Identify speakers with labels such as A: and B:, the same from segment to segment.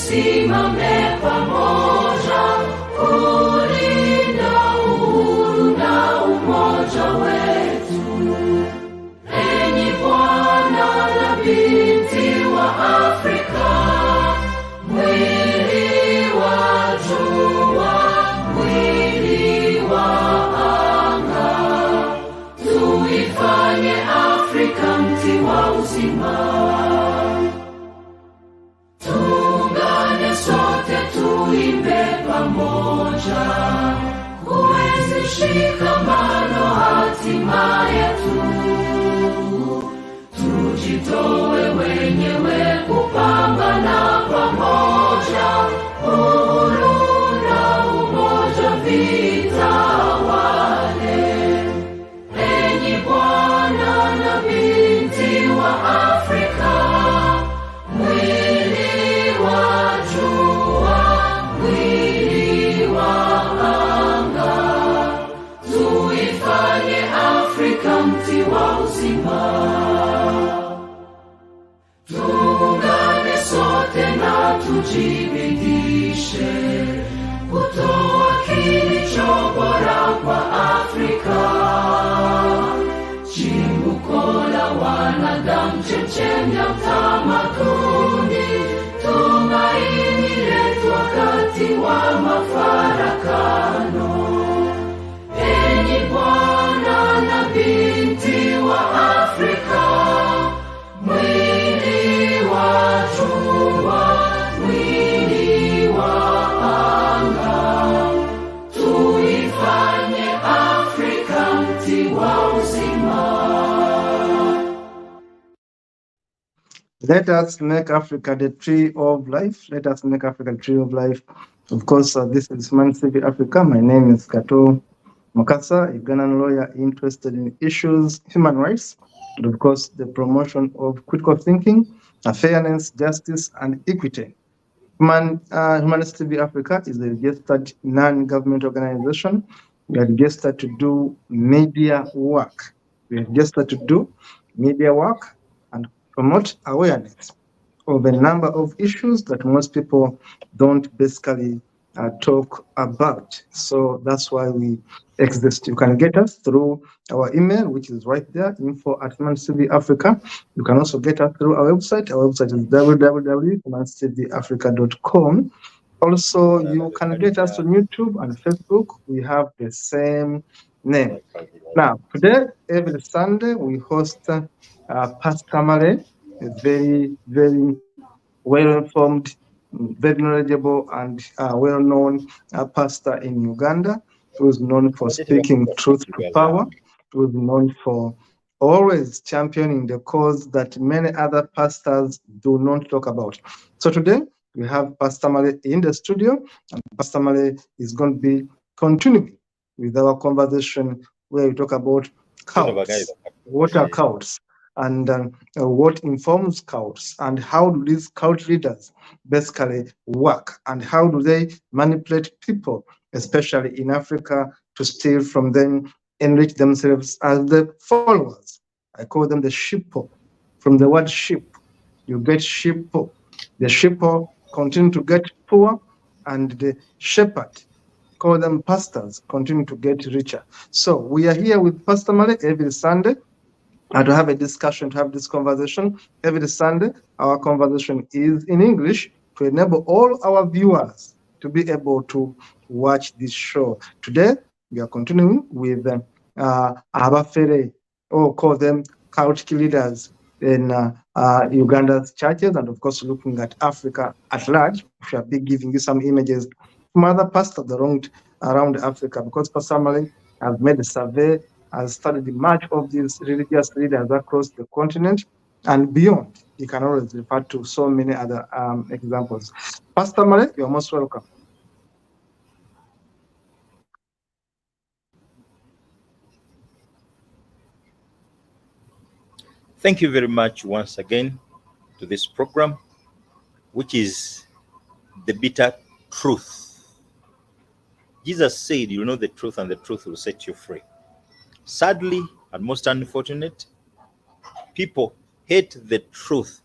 A: tusimame pamoja kulinda uhuru na umoja wetu. Enyi Bwana na binti wa Afrika, mwili wa jua, mwili wa anga, tuifanye Afrika mti wa uzima. Tuungane sote tuimbe pamoja, kuenzi shikamano hatima yetu. Tujitoe wenyewe kupambana pamoja, uhuru na umoja vitawale. Enyi Bwana na binti wa Afrika, mwili wa jua, mwili wa anga, tuifanye Afrika mti wa uzima. Tuungane sote na tujibidishe kutoa kilicho bora kwa Afrika, chimbuko la wanadamu, chemchemi ya utamaduni, tumaini letu wakati wa mafarakano. Enyi Bwana na binti wa Afrika, mwili wa jua, mwili wa anga, tuifanye Afrika mti wa uzima.
B: Let us make Africa the tree of life. Let us make Africa the tree of life. Of course, this is Man City Africa. My name is Kato Mukasa, a Ugandan lawyer interested in issues, human rights, and of course, the promotion of critical thinking, fairness, justice, and equity. Humanist TV Africa is a registered non-government organization. We are registered to do media work. We are registered to do media work and promote awareness of a number of issues that most people don't basically talk about. So that's why we exist. You can get us through our email, which is right there, info@humanistv.africa. You can also get us through our website. Our website is www.humanistv.africa.com. Also, you can get us on YouTube and Facebook. We have the same name. Now, today, every Sunday, we host Pastor Male, a very, very well-informed, very knowledgeable, and well-known pastor in Uganda, who is known for speaking truth to power, who is known for always championing the cause that many other pastors do not talk about. So today, we have Pastor Male in the studio, and Pastor Male is going to be continuing with our conversation where we talk about cults, what are cults, and what informs cults, and how do these cult leaders basically work, and how do they manipulate people, especially in Africa, to steal from them, enrich themselves as the followers. I call them the sheeple. From the word sheep, you get sheeple. The sheeple continue to get poor, and the shepherd, call them pastors, continue to get richer. So we are here with Pastor Male every Sunday to have a discussion, to have this conversation. Every Sunday, our conversation is in English to enable all our viewers to be able to watch this show. Today, we are continuing with BUFERE, or call them cult leaders in Uganda's churches, and of course, looking at Africa at large. We shall be giving you some images from other pastors around Africa, because Pastor Male has made a survey, has studied the march of these religious leaders across the continent and beyond. You can always refer to so many other examples. Pastor Male, you're most welcome.
C: Thank you very much once again to this program, which is the bitter truth. Jesus said, "You know the truth, and the truth will set you free." Sadly, and most unfortunate, people hate the truth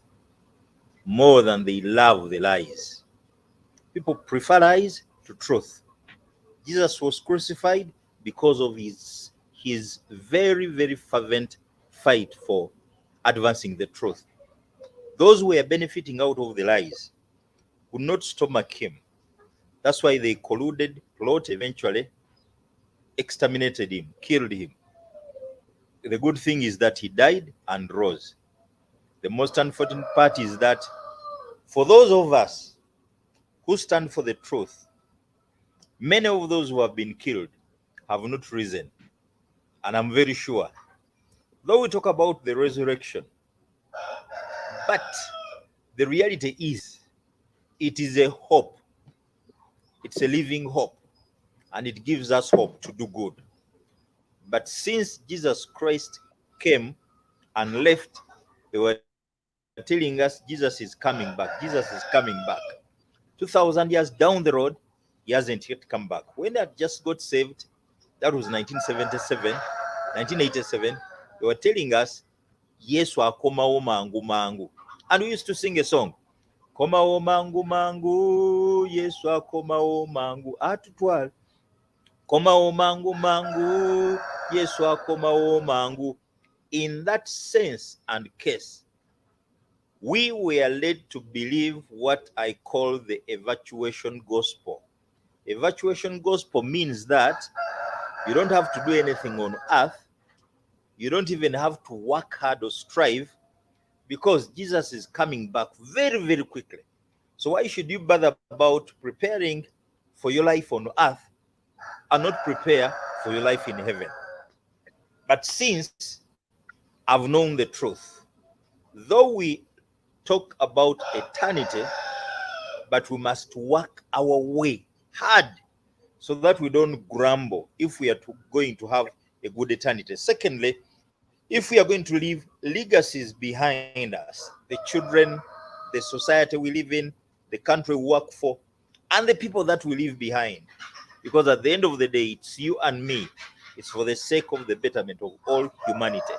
C: more than they love the lies. People prefer lies to truth. Jesus was crucified because of his very, very fervent fight for advancing the truth. Those who were benefiting out of the lies could not stomach him. That's why they colluded, plot, eventually exterminated him, killed him. The good thing is that he died and rose. The most unfortunate part is that for those of us who stand for the truth, many of those who have been killed have not risen. And I'm very sure, though we talk about the resurrection, but the reality is, it is a hope. It's a living hope, and it gives us hope to do good. But since Jesus Christ came and left, they were telling us Jesus is coming back. Jesus is coming back. 2,000 years down the road, he hasn't yet come back. When I just got saved, that was 1977, 1987, they were telling us, Yesu akomawo mangu mangu. And we used to sing a song, Komawo mangu mangu, Yesu akomawo mangu atutwala. Komawo mangu mangu, Yesu akomawo mangu. In that sense and case, we were led to believe what I call the evacuation gospel. Evacuation gospel means that you don't have to do anything on earth. You don't even have to work hard or strive, because Jesus is coming back very, very quickly. So why should you bother about preparing for your life on earth and not prepare for your life in heaven? But since I've known the truth, though we talk about eternity, but we must work our way hard so that we don't grumble if we are going to have a good eternity. Secondly, if we are going to leave legacies behind us, the children, the society we live in, the country we work for, and the people that we leave behind, because at the end of the day, it's you and me. It's for the sake of the betterment of all humanity.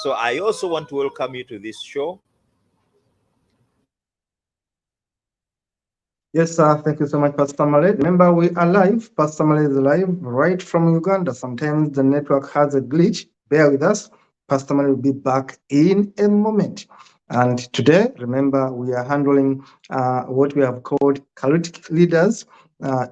C: So I also want to welcome you to this show.
B: Yes, sir. Thank you so much, Pastor Malay. Remember, we are live. Pastor Malay is live right from Uganda. Sometimes the network has a glitch. Bear with us. Pastor Malay will be back in a moment. And today, remember, we are handling what we have called charismatic leaders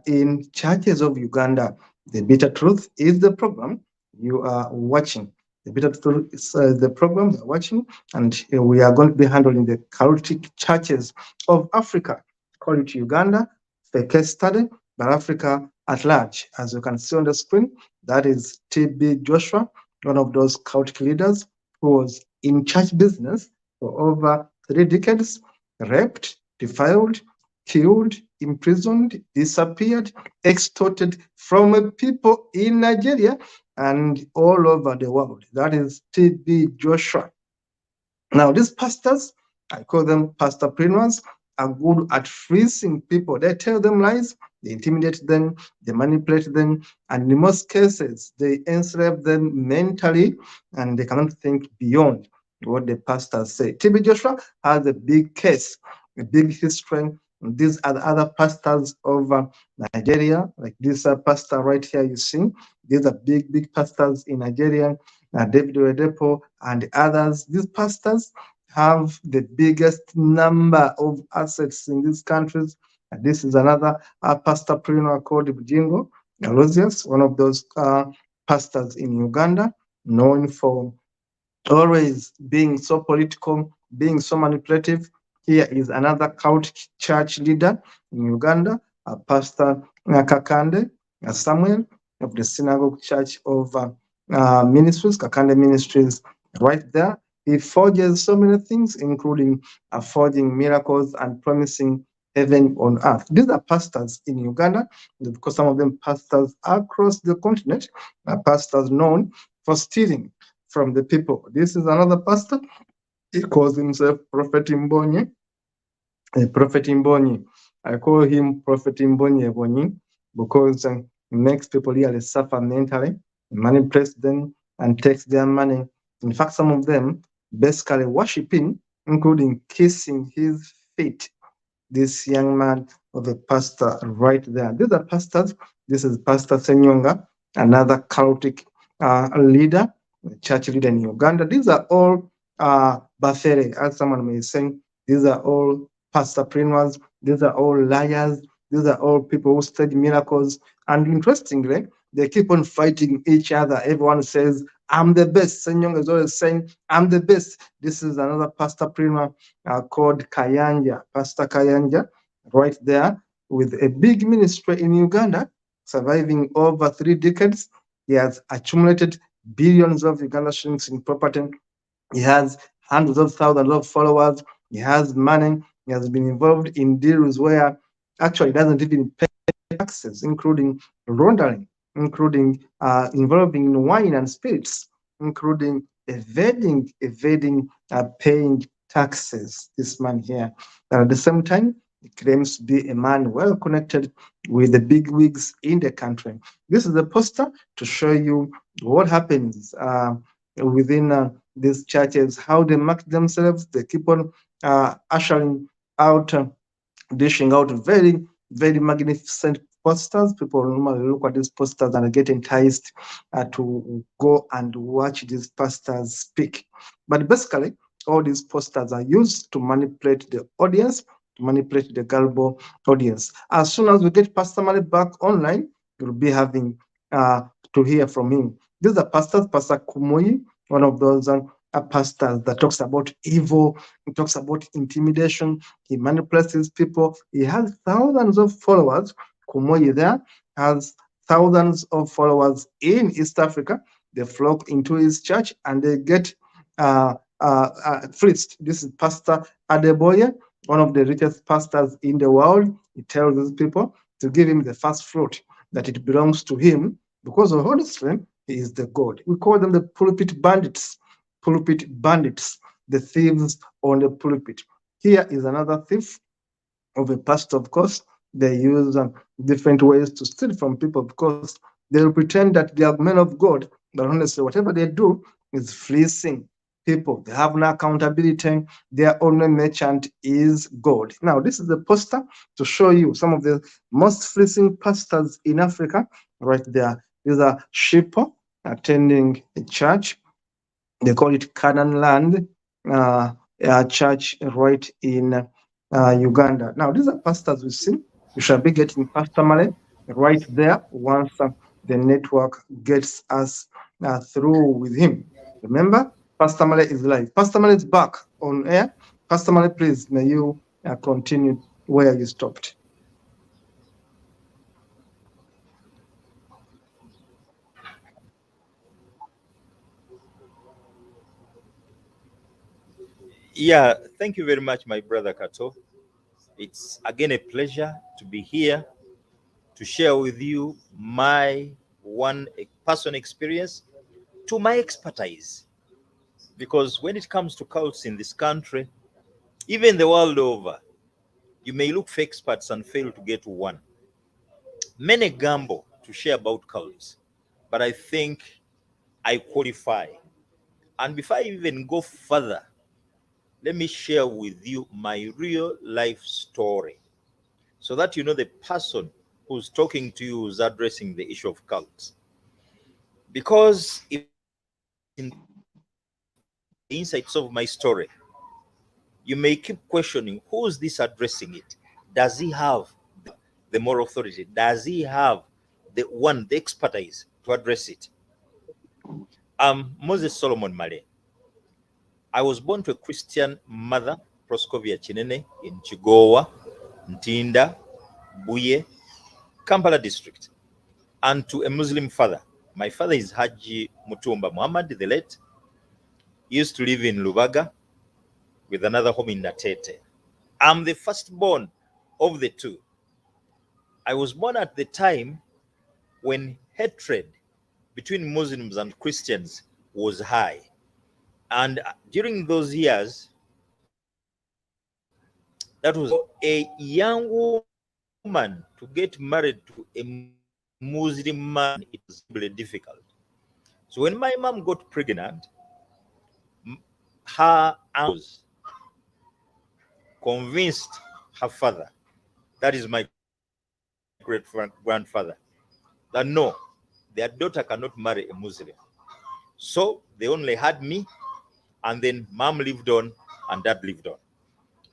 B: in churches of Uganda. The Bitter Truth is the program you are watching. The Bitter Truth is the program you're watching, and we are going to be handling the charismatic churches of Africa. Call it Uganda, the case study, but Africa at large. As you can see on the screen, that is T.B. Joshua, one of those chaotic leaders who was in church business for over 3 decades, raped, defiled, killed, imprisoned, disappeared, extorted from people in Nigeria and all over the world. That is T.B. Joshua. Now, these pastors, I call them pastorpreneurs, are good at freezing people. They tell them lies, they intimidate them, they manipulate them, and in most cases, they enslave them mentally, and they cannot think beyond what the pastors say. T.B. Joshua has a big case, a big history. These are the other pastors of Nigeria, like this pastor right here you see. These are big, big pastors in Nigeria, David Oyedepo and others. These pastors have the biggest number of assets in these countries. And this is another pastorpreneur called Bujingo Aloysius, one of those pastors in Uganda, known for always being so political, being so manipulative. Here is another cult church leader in Uganda, Pastor Kakande Samuel of the Synagogue Church of Ministries, Kakande Ministries, right there. He forges so many things, including forging miracles and promising heaven on earth. These are pastors in Uganda, because some of them pastors across the continent, pastors known for stealing from the people. This is another pastor. He calls himself Prophet Mbonye. Prophet Mbonye. I call him Prophet Mbonye Bonyi because he makes people really suffer mentally, manipulates them, and takes their money. In fact, some of them basically worship him, including kissing his feet. This young man of a pastor right there. These are pastors. This is Pastor Senyonga, another cultic leader, church leader in Uganda. These are all BUFERE, as someone may say. These are all pastorpreneurs. These are all liars. These are all people who study miracles. And interestingly, they keep on fighting each other. Everyone says, I'm the best. Senyong is always saying, I'm the best. This is another pastorpreneur called Kayanja, Pastor Kayanja, right there with a big ministry in Uganda, surviving over 3 decades. He has accumulated billions of Uganda shillings in property. He has hundreds of thousands of followers. He has money. He has been involved in deals where actually he doesn't even pay taxes, including laundering, including involving in wine and spirits, including evading paying taxes. This man here. And at the same time, he claims to be a man well connected with the big wigs in the country. This is a poster to show you what happens within these churches, how they market themselves. They keep on ushering out, dishing out very, very magnificent posters. People normally look at these posters and get enticed to go and watch these pastors speak. But basically, all these posters are used to manipulate the audience, to manipulate the gullible audience. As soon as we get Pastor Mali back online, you'll be having to hear from him. These are pastors, Pastor Kumoyi, one of those pastors that talks about evil, he talks about intimidation, he manipulates his people. He has thousands of followers. Kumoyi there has thousands of followers in East Africa. They flock into his church and they get fleeced. This is Pastor Adeboye, one of the richest pastors in the world. He tells these people to give him the first fruit, that it belongs to him, because of honestly, he is the God. We call them the pulpit bandits, the thieves on the pulpit. Here is another thief of a pastor, of course. They use different ways to steal from people because they will pretend that they are men of God, but honestly, whatever they do is fleecing people. They have no accountability. Their only merchant is God. Now, this is a poster to show you some of the most fleecing pastors in Africa right there. These are sheep attending a church. They call it Canaan Land Church right in Uganda. Now, these are pastors we see. You shall be getting Pastor Male right there once the network gets us through with him. Remember, Pastor Male is live. Pastor Male is back on air. Pastor Male, please, may you continue where you stopped.
C: Yeah, thank you very much, my brother Kato. It's again a pleasure to be here to share with you my one personal experience to my expertise. Because when it comes to cults in this country, even the world over, you may look for experts and fail to get one. Many gamble to share about cults, but I think I qualify. And before I even go further, let me share with you my real life story so that you know the person who's talking to you is addressing the issue of cults. Because if in the insights of my story, you may keep questioning, who is this addressing it? Does he have the moral authority? Does he have the expertise to address it? Moses Solomon Male. I was born to a Christian mother, Proscovia Chinene, in Chigowa, Ntinda, Buye, Kampala district, and to a Muslim father. My father is Haji Mutumba Muhammad, the late. He used to live in Lubaga with another home in Natete. I'm the firstborn of the two. I was born at the time when hatred between Muslims and Christians was high. And during those years, that was a young woman to get married to a Muslim man, it was really difficult. So when my mom got pregnant, her aunt convinced her father that is my great grandfather, that no, their daughter cannot marry a Muslim. So they only had me, and then mom lived on and dad lived on.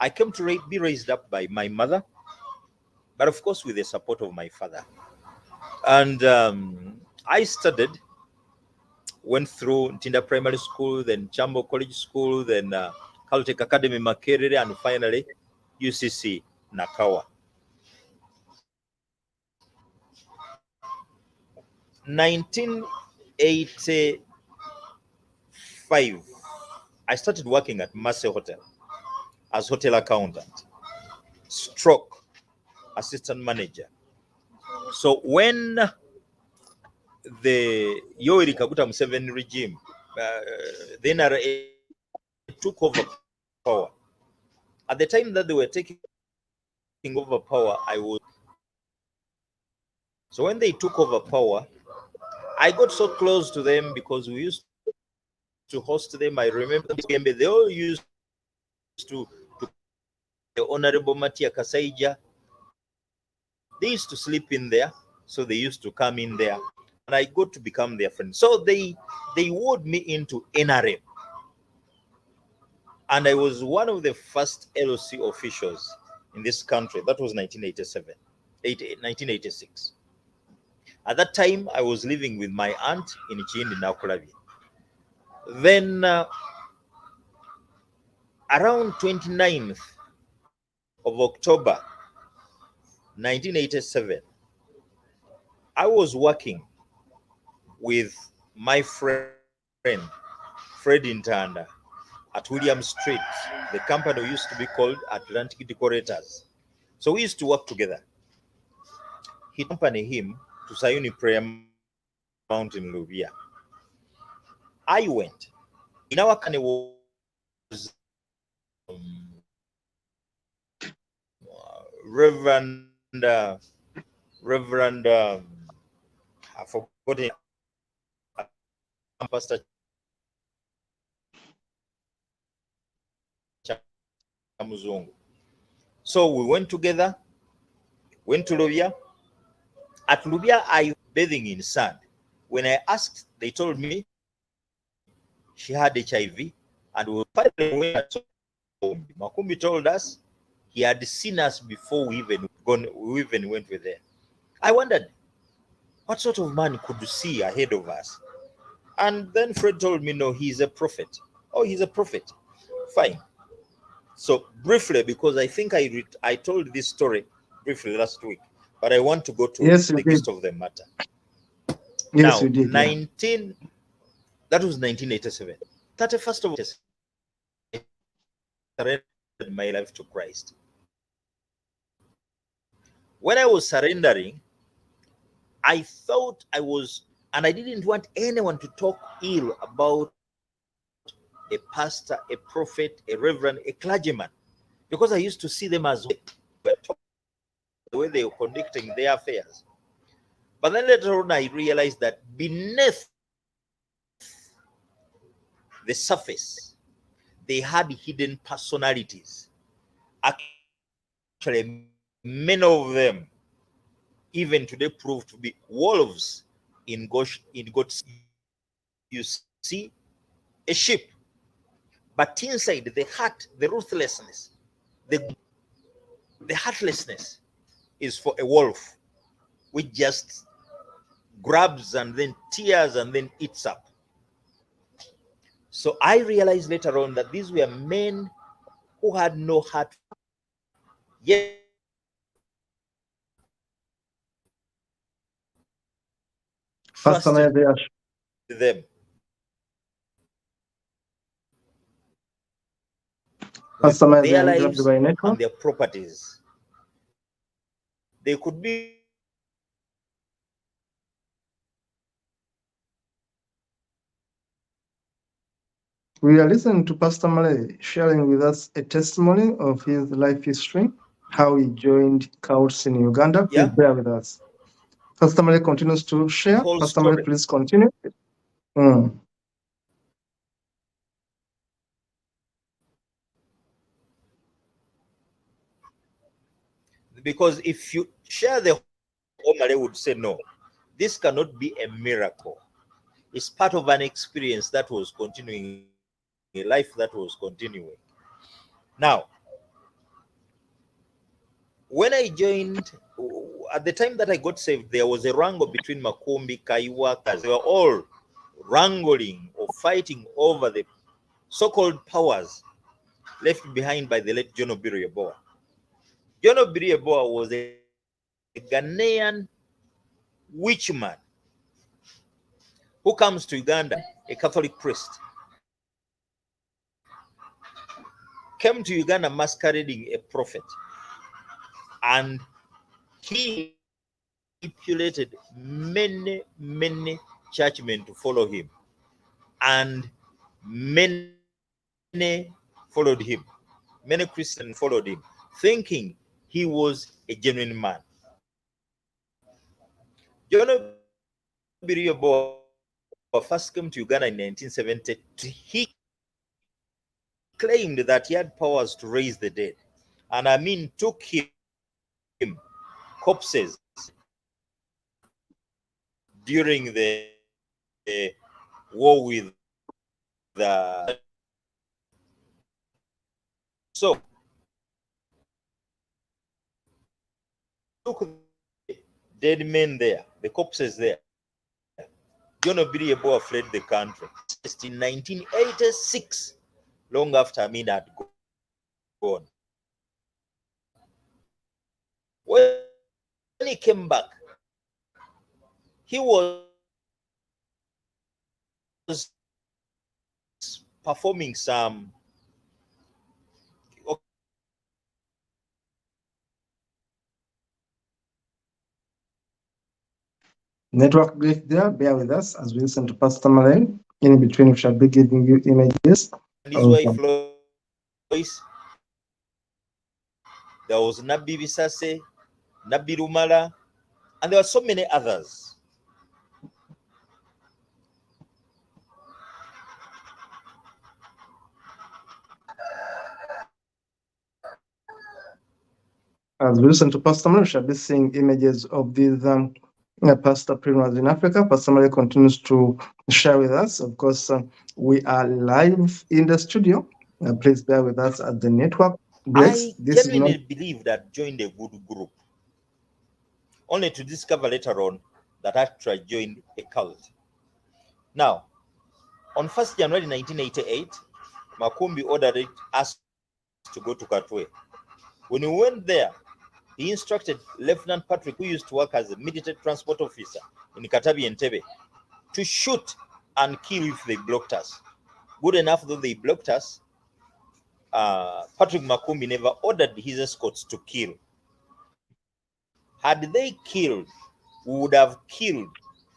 C: I came to be raised up by my mother, but of course with the support of my father. And I studied, went through Ntinda Primary School, then Chambo College School, then Caltech Academy Makerere, and finally UCC Nakawa. 1985, I started working at Marseille Hotel as hotel accountant, stroke assistant manager. So when the Yoweri Kaguta Museveni regime, the NRA took over power, at the time that they were taking over power, I was. So when they took over power, I got so close to them because we used to host them. I remember they all used to the Honorable Matia Kasaija. They used to sleep in there, so they used to come in there, and I got to become their friend. So they wooed me into NRM, and I was one of the first LOC officials in this country. That was 1986. At that time, I was living with my aunt in Chindi Nakulabi. Then around 29th of October 1987, I was working with my friend Fred Intanda at William Street. The company used to be called Atlantic Decorators. So we used to work together. He accompanied him to Sayuni Prayer Mountain, Lubia. I went. In our company was Reverend, I forgot him, Pastor Chamuzungu. So we went together, went to Lubia. At Lubia, I was bathing in sand. When I asked, they told me she had HIV, and we finally went to Makumbi. Makumbi told us he had seen us before we even went with there. I wondered what sort of man could see ahead of us. And then Fred told me, no, he's a prophet. Oh, he's a prophet. Fine. So briefly, because I think I told this story briefly last week, but I want to go to the gist of the matter.
B: Yes,
C: now,
B: you did.
C: That was 1987. 31st of August, I surrendered my life to Christ. When I was surrendering, I thought I was, and I didn't want anyone to talk ill about a pastor, a prophet, a reverend, a clergyman, because I used to see them as the way they were conducting their affairs. But then later on, I realized that beneath the surface, they had hidden personalities. Actually, many of them, even today, proved to be wolves in God's. You see a sheep, but inside the heart, the ruthlessness, the heartlessness is for a wolf, which just grabs and then tears and then eats up. So I realized later on that these were men who had no heart, yet trusted them. With their lives and their properties. They could be
B: We are listening to Pastor Malay sharing with us a testimony of his life history, how he joined Scouts in Uganda. Please bear with us. Pastor Malay continues to share. Pastor Malay, please continue.
C: because if you share the whole, Malay would say, no, this cannot be a miracle. It's part of an experience that was continuing, a life that was continuing. Now, when I joined, at the time that I got saved, there was a wrangle between Makumbi, Kaiwa, because they were all wrangling or fighting over the so-called powers left behind by the late John Obirieboa. John Obirieboa was a Ghanaian witchman who comes to Uganda, a Catholic priest, came to Uganda masquerading a prophet, and he manipulated many churchmen to follow him, and many followed him. Many Christians followed him, thinking he was a genuine man. John Obirieboa first came to Uganda in 1970. He claimed that he had powers to raise the dead, and Amin took him corpses during the war with the so took the dead men there, the corpses there. John Obirieboa fled the country in 1986, long after Amin had gone. When he came back, he was performing some
B: Network glitch there. Bear with us as we listen to Pastor Malay. In between, we shall be giving you images.
C: his wife Lois. There was Nabi Bisase, Nabi Rumala, and there were so many others.
B: As we listen to Pastor Malay, we shall be seeing images of these pastor prisoners in Africa. Pastor Malay continues to share with us. Of course, we are live in the studio. Please bear with us as the network breaks.
C: I
B: This is not
C: genuinely believe that joined a good group, only to discover later on that I actually joined a cult. Now, on 1st January 1988, Makumbi ordered us to go to Katwe. When we went there, he instructed Lieutenant Patrick, who used to work as a military transport officer in Katabi and Tebe, to shoot and kill if they blocked us. Good enough, though they blocked us, Patrick Makumbi never ordered his escorts to kill. Had they killed, we would have killed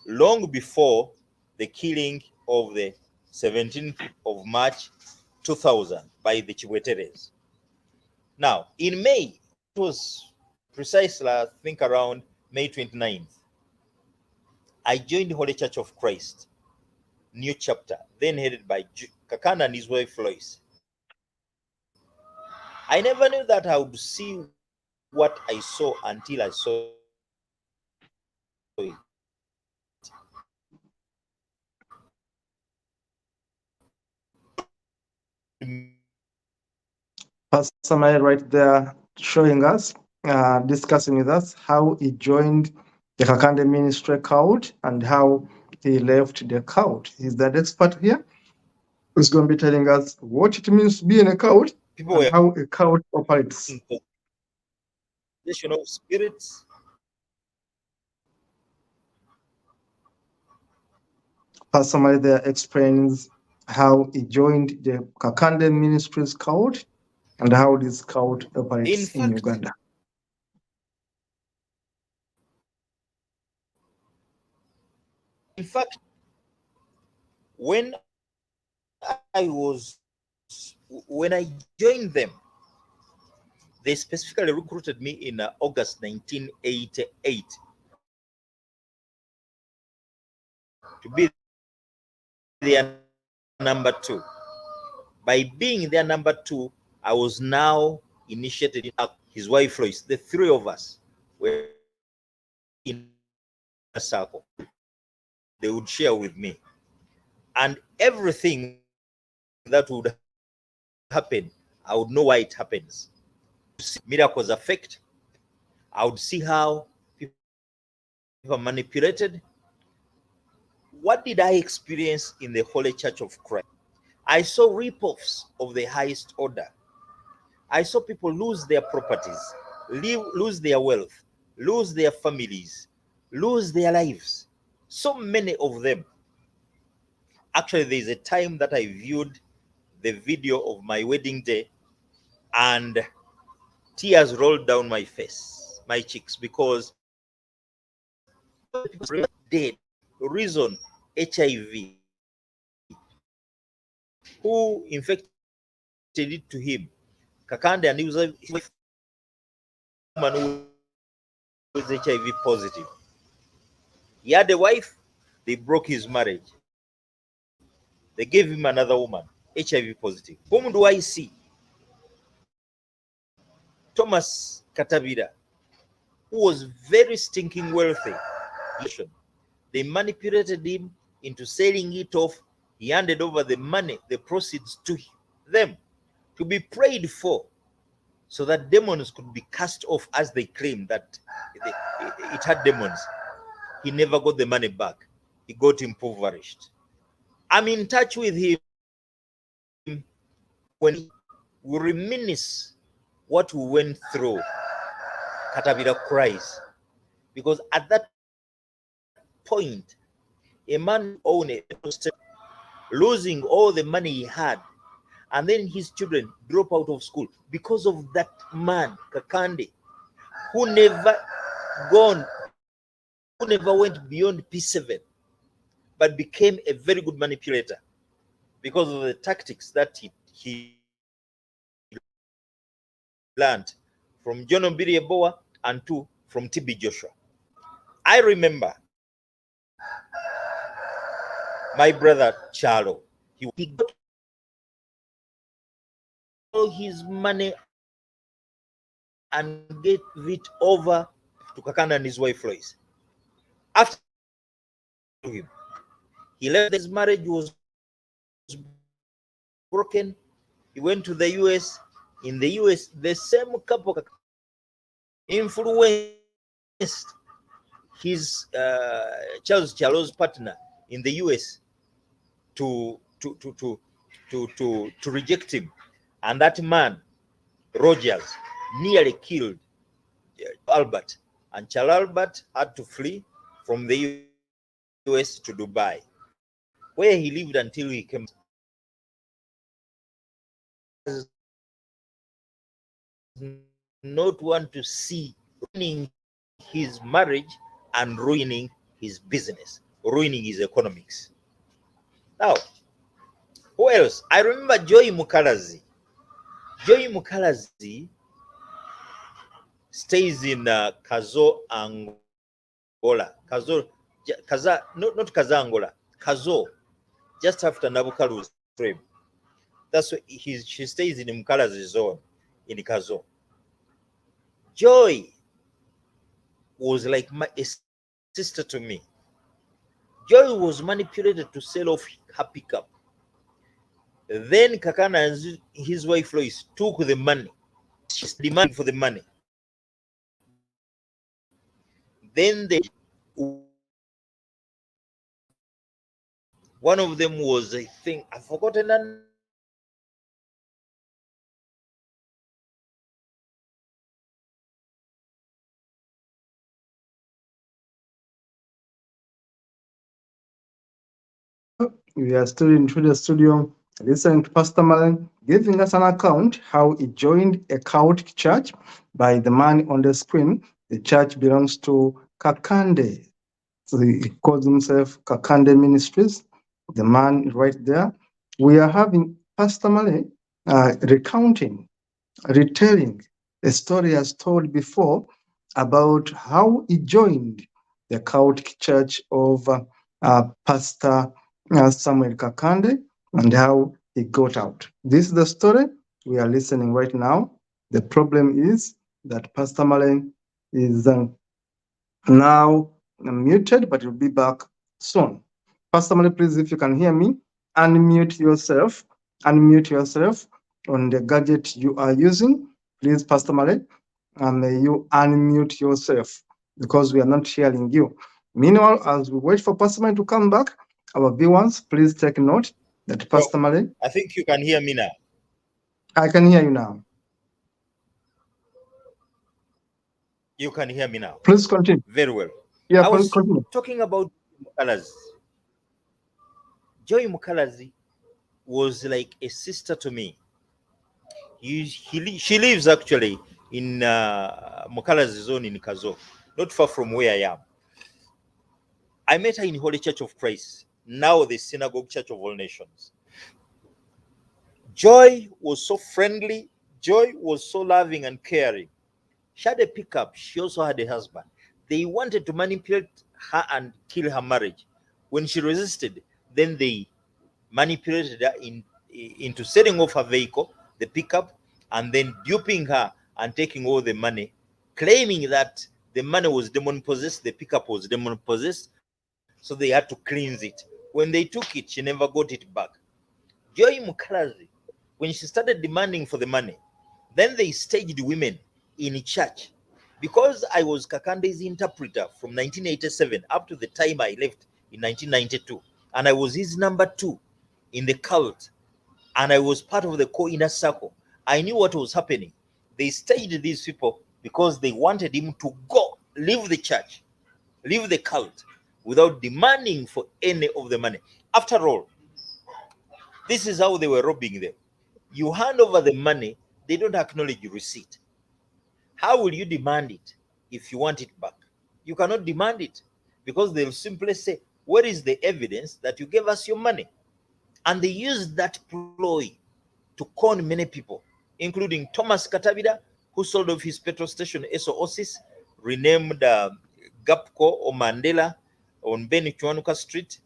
C: long before the killing of the 17th of March 2000 by the Chiweteres. Now, in May, it was precisely, I think, around May 29th, I joined the Holy Church of Christ, new chapter, then headed by Kakana and his wife Lois. I never knew that I would see what I saw until I saw it.
B: Pastor Malay right there showing us, discussing with us how he joined the Kakande Ministry cult and how he left the cult. He's the expert here. He's going to be telling us what it means to be in a cult
C: People
B: and
C: were
B: how a cult operates.
C: of spirits.
B: Pastor Malay there explains how he joined the Kakande Ministries cult and how this cult operates in Uganda.
C: In fact, when I joined them, they specifically recruited me in August 1988 to be their number 2. By being their number 2, I was now initiated his wife Lois, the three of us were in a circle. They would share with me. And everything that would happen, I would know why it happens. Miracles affect. I would see how people are manipulated. What did I experience in the Holy Church of Christ? I saw rip-offs of the highest order. I saw people lose their properties, lose their wealth, lose their families, lose their lives. So many of them. Actually, there's a time that I viewed the video of my wedding day and tears rolled down my face, my cheeks, because people dead, reason HIV, who infected it to him. Kakande and his wife, woman who was HIV positive. He had a wife, they broke his marriage. They gave him another woman, HIV positive. Whom do I see? Thomas Katabira, who was very stinking wealthy. They manipulated him into selling it off. He handed over the money, the proceeds to them to be prayed for, so that demons could be cast off, as they claimed that it had demons. He never got the money back. He got impoverished. I'm in touch with him when we reminisce what we went through. Katabira cries, because at that point, a man owned a losing all the money he had, and then his children drop out of school because of that man, Kakande, who never went beyond P7, but became a very good manipulator because of the tactics that he learned from John Obirie Boa and from TB Joshua. I remember my brother Charlo. He got all his money and gave it over to Kakanda and his wife Lois. After him, he left. His marriage was broken. He went to the US. In the US, the same couple influenced his Charles Charlo's partner in the US to reject him, and that man Rogers nearly killed Albert, and Charles Albert had to flee from the US to Dubai, where he lived until he came. Not want to see ruining his marriage and ruining his business, ruining his economics. Now, who else? I remember Joy Mukalazi. Joy Mukalazi stays in Kazo, Angola. Not Kaza, Angola. Kazo, just after Nabukalu's frame. That's why she stays in Mukalazi zone in Kazo. Joy was like a sister to me. Joy was manipulated to sell off her pickup. Then Kakana and his wife Lois took the money. She's demanding for the money. Then one of them was, I think, I've forgotten her.
B: We are still into the studio listening to Pastor Malen giving us an account how he joined a chaotic church by the man on the screen. The church belongs to Kakande. So he calls himself Kakande Ministries. The man right there. We are having Pastor Malen retelling a story as told before about how he joined the chaotic church of Pastor Samuel Kakande and how he got out. This is the story we are listening right now. The problem is that Pastor Male is now muted, but he'll be back soon. Pastor Male, please, if you can hear me, unmute yourself. Unmute yourself on the gadget you are using. Please, Pastor Male, may you unmute yourself because we are not hearing you. Meanwhile, as we wait for Pastor Male to come back, our viewers, please take note that Pastor Male.
C: I think you can hear me now.
B: I can hear you now.
C: You can hear me now.
B: Please continue.
C: Very well.
B: Yeah,
C: I was
B: continue.
C: talking about Mukalazi. Joy Mukalazi was like a sister to me. She lives actually in Mukalazi zone in Kazo, not far from where I am. I met her in Holy Church of Christ, now the Synagogue Church of All Nations. Joy was so friendly. Joy was so loving and caring. She had a pickup. She also had a husband. They wanted to manipulate her and kill her marriage. When she resisted, then they manipulated her into selling off her vehicle, the pickup, and then duping her and taking all the money, claiming that the money was demon possessed, the pickup was demon possessed, so they had to cleanse it. When they took it, she never got it back. Joy Mukalazi, when she started demanding for the money, then they staged women in church. Because I was Kakande's interpreter from 1987 up to the time I left in 1992, and I was his number 2 in the cult, and I was part of the inner circle. I knew what was happening. They staged these people because they wanted him to go, leave the church, leave the cult, without demanding for any of the money. After all, this is how they were robbing them. You hand over the money, they don't acknowledge your receipt. How will you demand it if you want it back? You cannot demand it because they'll simply say, where is the evidence that you gave us your money? And they used that ploy to con many people, including Thomas Katabida, who sold off his petrol station SOOSIS, renamed Gapco or Mandela on Beni Chuanuka Street.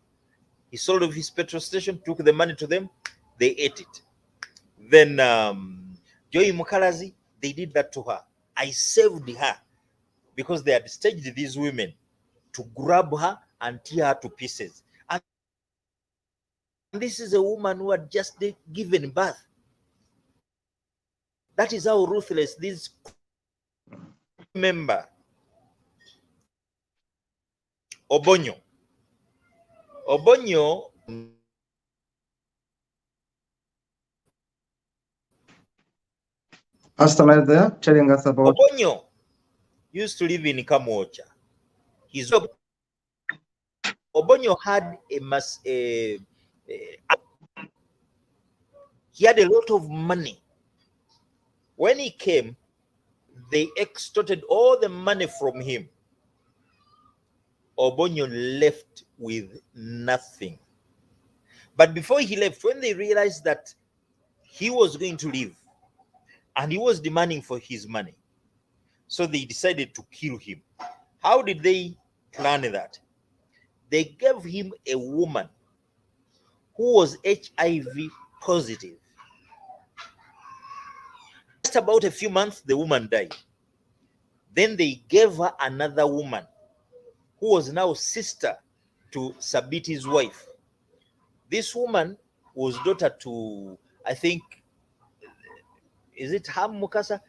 C: He sold off his petrol station, took the money to them, they ate it. Then Joy Mukalazi, they did that to her. I saved her because they had staged these women to grab her and tear her to pieces. And this is a woman who had just given birth. That is how ruthless these member Obonyo.
B: Pastor there telling us about
C: Obonyo used to live in Kamocha. Obonyo had he had a lot of money. When he came, they extorted all the money from him. Obonyo left with nothing. But before he left, when they realized that he was going to leave and he was demanding for his money, so they decided to kill him. How did they plan that? They gave him a woman who was HIV positive. Just about a few months, the woman died. Then they gave her another woman who was now sister to Sabiti's wife. This woman was daughter to, I think, is it Ham Mukasa?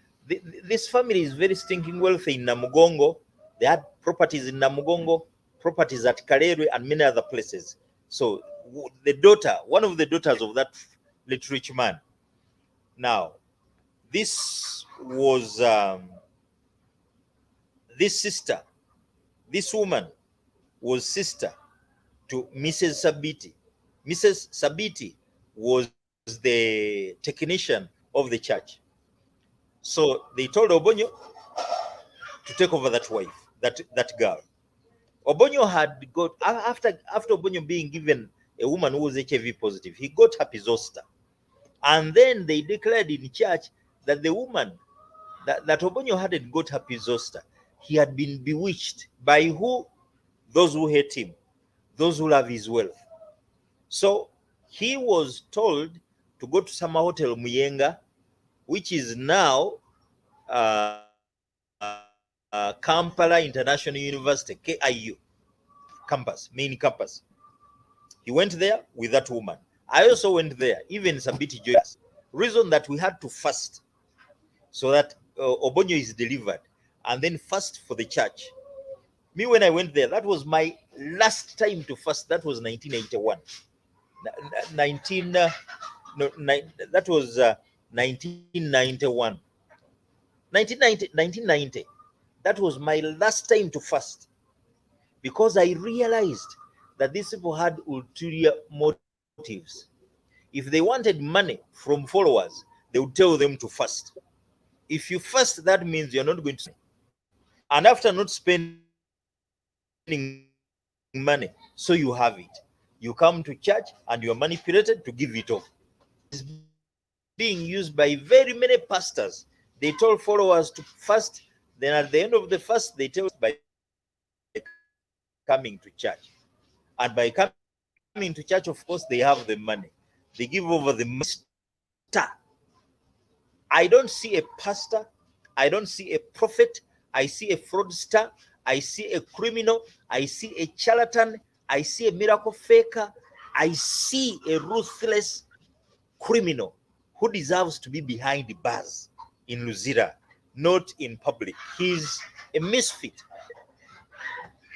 C: This family is very stinking wealthy in Namugongo. They had properties in Namugongo, properties at Karere, and many other places. So the daughter, one of the daughters of that little rich man. Now, this was this sister, this woman was sister to Mrs. Sabiti. Mrs. Sabiti was the technician of the church. So they told Obonyo to take over that wife, that girl. Obonyo had got, after Obonyo being given a woman who was HIV positive, he got happy zoster. And then they declared in church that the woman, that Obonyo hadn't got happy zoster. He had been bewitched by who? Those who hate him, those who love his wealth. So he was told to go to Summer Hotel Muyenga, which is now Kampala International University, KIU campus, main campus. He went there with that woman. I also went there, even Sabiti joined us. Reason that we had to fast so that Obonyo is delivered and then fast for the church. Me, when I went there, that was my last time to fast. That was 1981. that was 1991. 1990. That was my last time to fast, because I realized that these people had ulterior motives. If they wanted money from followers, they would tell them to fast. If you fast, that means you're not going to. And after not spending money, so you have it. You come to church and you're manipulated to give it off. It's being used by very many pastors. They told followers to fast, then at the end of the fast, they tell us by coming to church. And by coming to church, of course, they have the money. They give over the master. I don't see a pastor. I don't see a prophet. I see a fraudster. I see a criminal. I see a charlatan. I see a miracle faker. I see a ruthless criminal who deserves to be behind the bars in Luzira, not in public. He's a misfit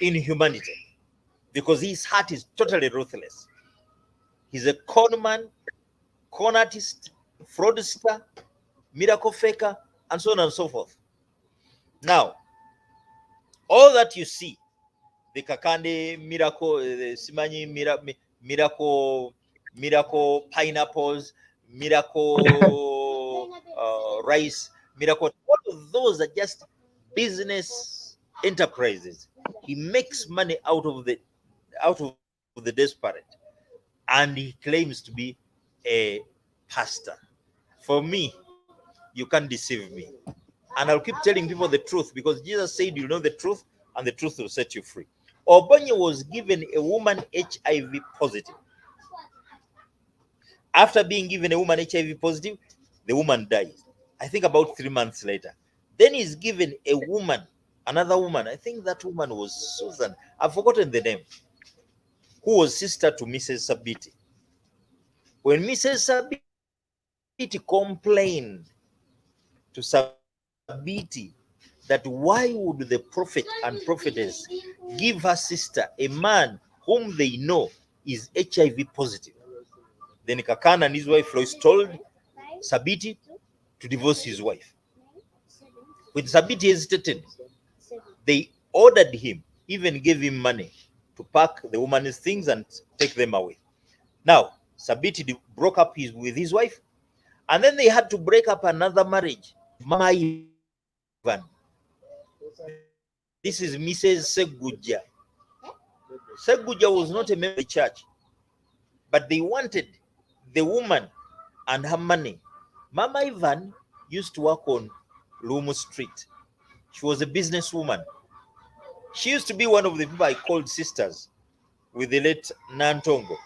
C: in humanity because his heart is totally ruthless. He's a con man, con artist, fraudster, miracle faker, and so on and so forth. Now, all that you see, the Kakande miracle, the Simanyi miracle pineapples, miracle rice, miracle, all of those are just business enterprises. He makes money out of the desperate, and he claims to be a pastor. For me, you can't deceive me. And I'll keep telling people the truth, because Jesus said, you know the truth, and the truth will set you free. Obonyo was given a woman HIV positive. After being given a woman HIV positive, the woman died. I think about 3 months later. Then he's given a woman, another woman. I think that woman was Susan. I've forgotten the name. Who was sister to Mrs. Sabiti. When Mrs. Sabiti complained to Sabiti that why would the prophet and prophetess give her sister a man whom they know is HIV positive, then Kakana and his wife Lois told Sabiti to divorce his wife. When Sabiti hesitated, they ordered him, even gave him money to pack the woman's things and take them away. Now, Sabiti broke up with his wife, and then they had to break up another marriage. Mama Ivan. This is Mrs. Seguja. Seguja was not a member of the church, but they wanted the woman and her money. Mama Ivan used to work on Lumu Street. She was a businesswoman. She used to be one of the people I called sisters with the late Nantongo.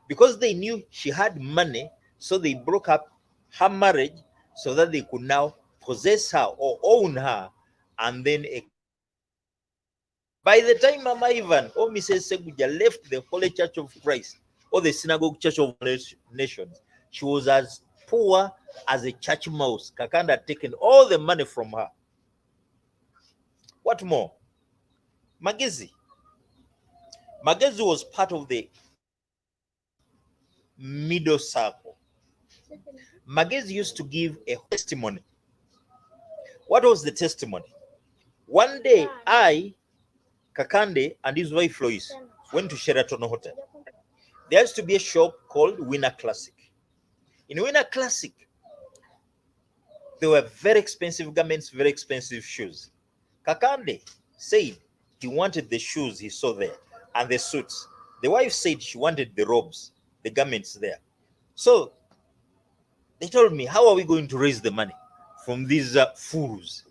C: Because they knew she had money, so they broke up her marriage so that they could now possess her or own her, and then by the time Mama Ivan or Mrs. Seguja left the Holy Church of Christ or the Synagogue Church of Nations, she was as poor as a church mouse. Kakanda had taken all the money from her. What more? Magezi. Magezi was part of the middle circle. Magezi used to give a testimony. What was the testimony? One day, I, Kakande, and his wife Lois went to Sheraton Hotel. There used to be a shop called Winner Classic. In Winner Classic, there were very expensive garments, very expensive shoes. Kakande said he wanted the shoes he saw there and the suits. The wife said she wanted the robes, the garments there. So they told me, how are we going to raise the money from these fools?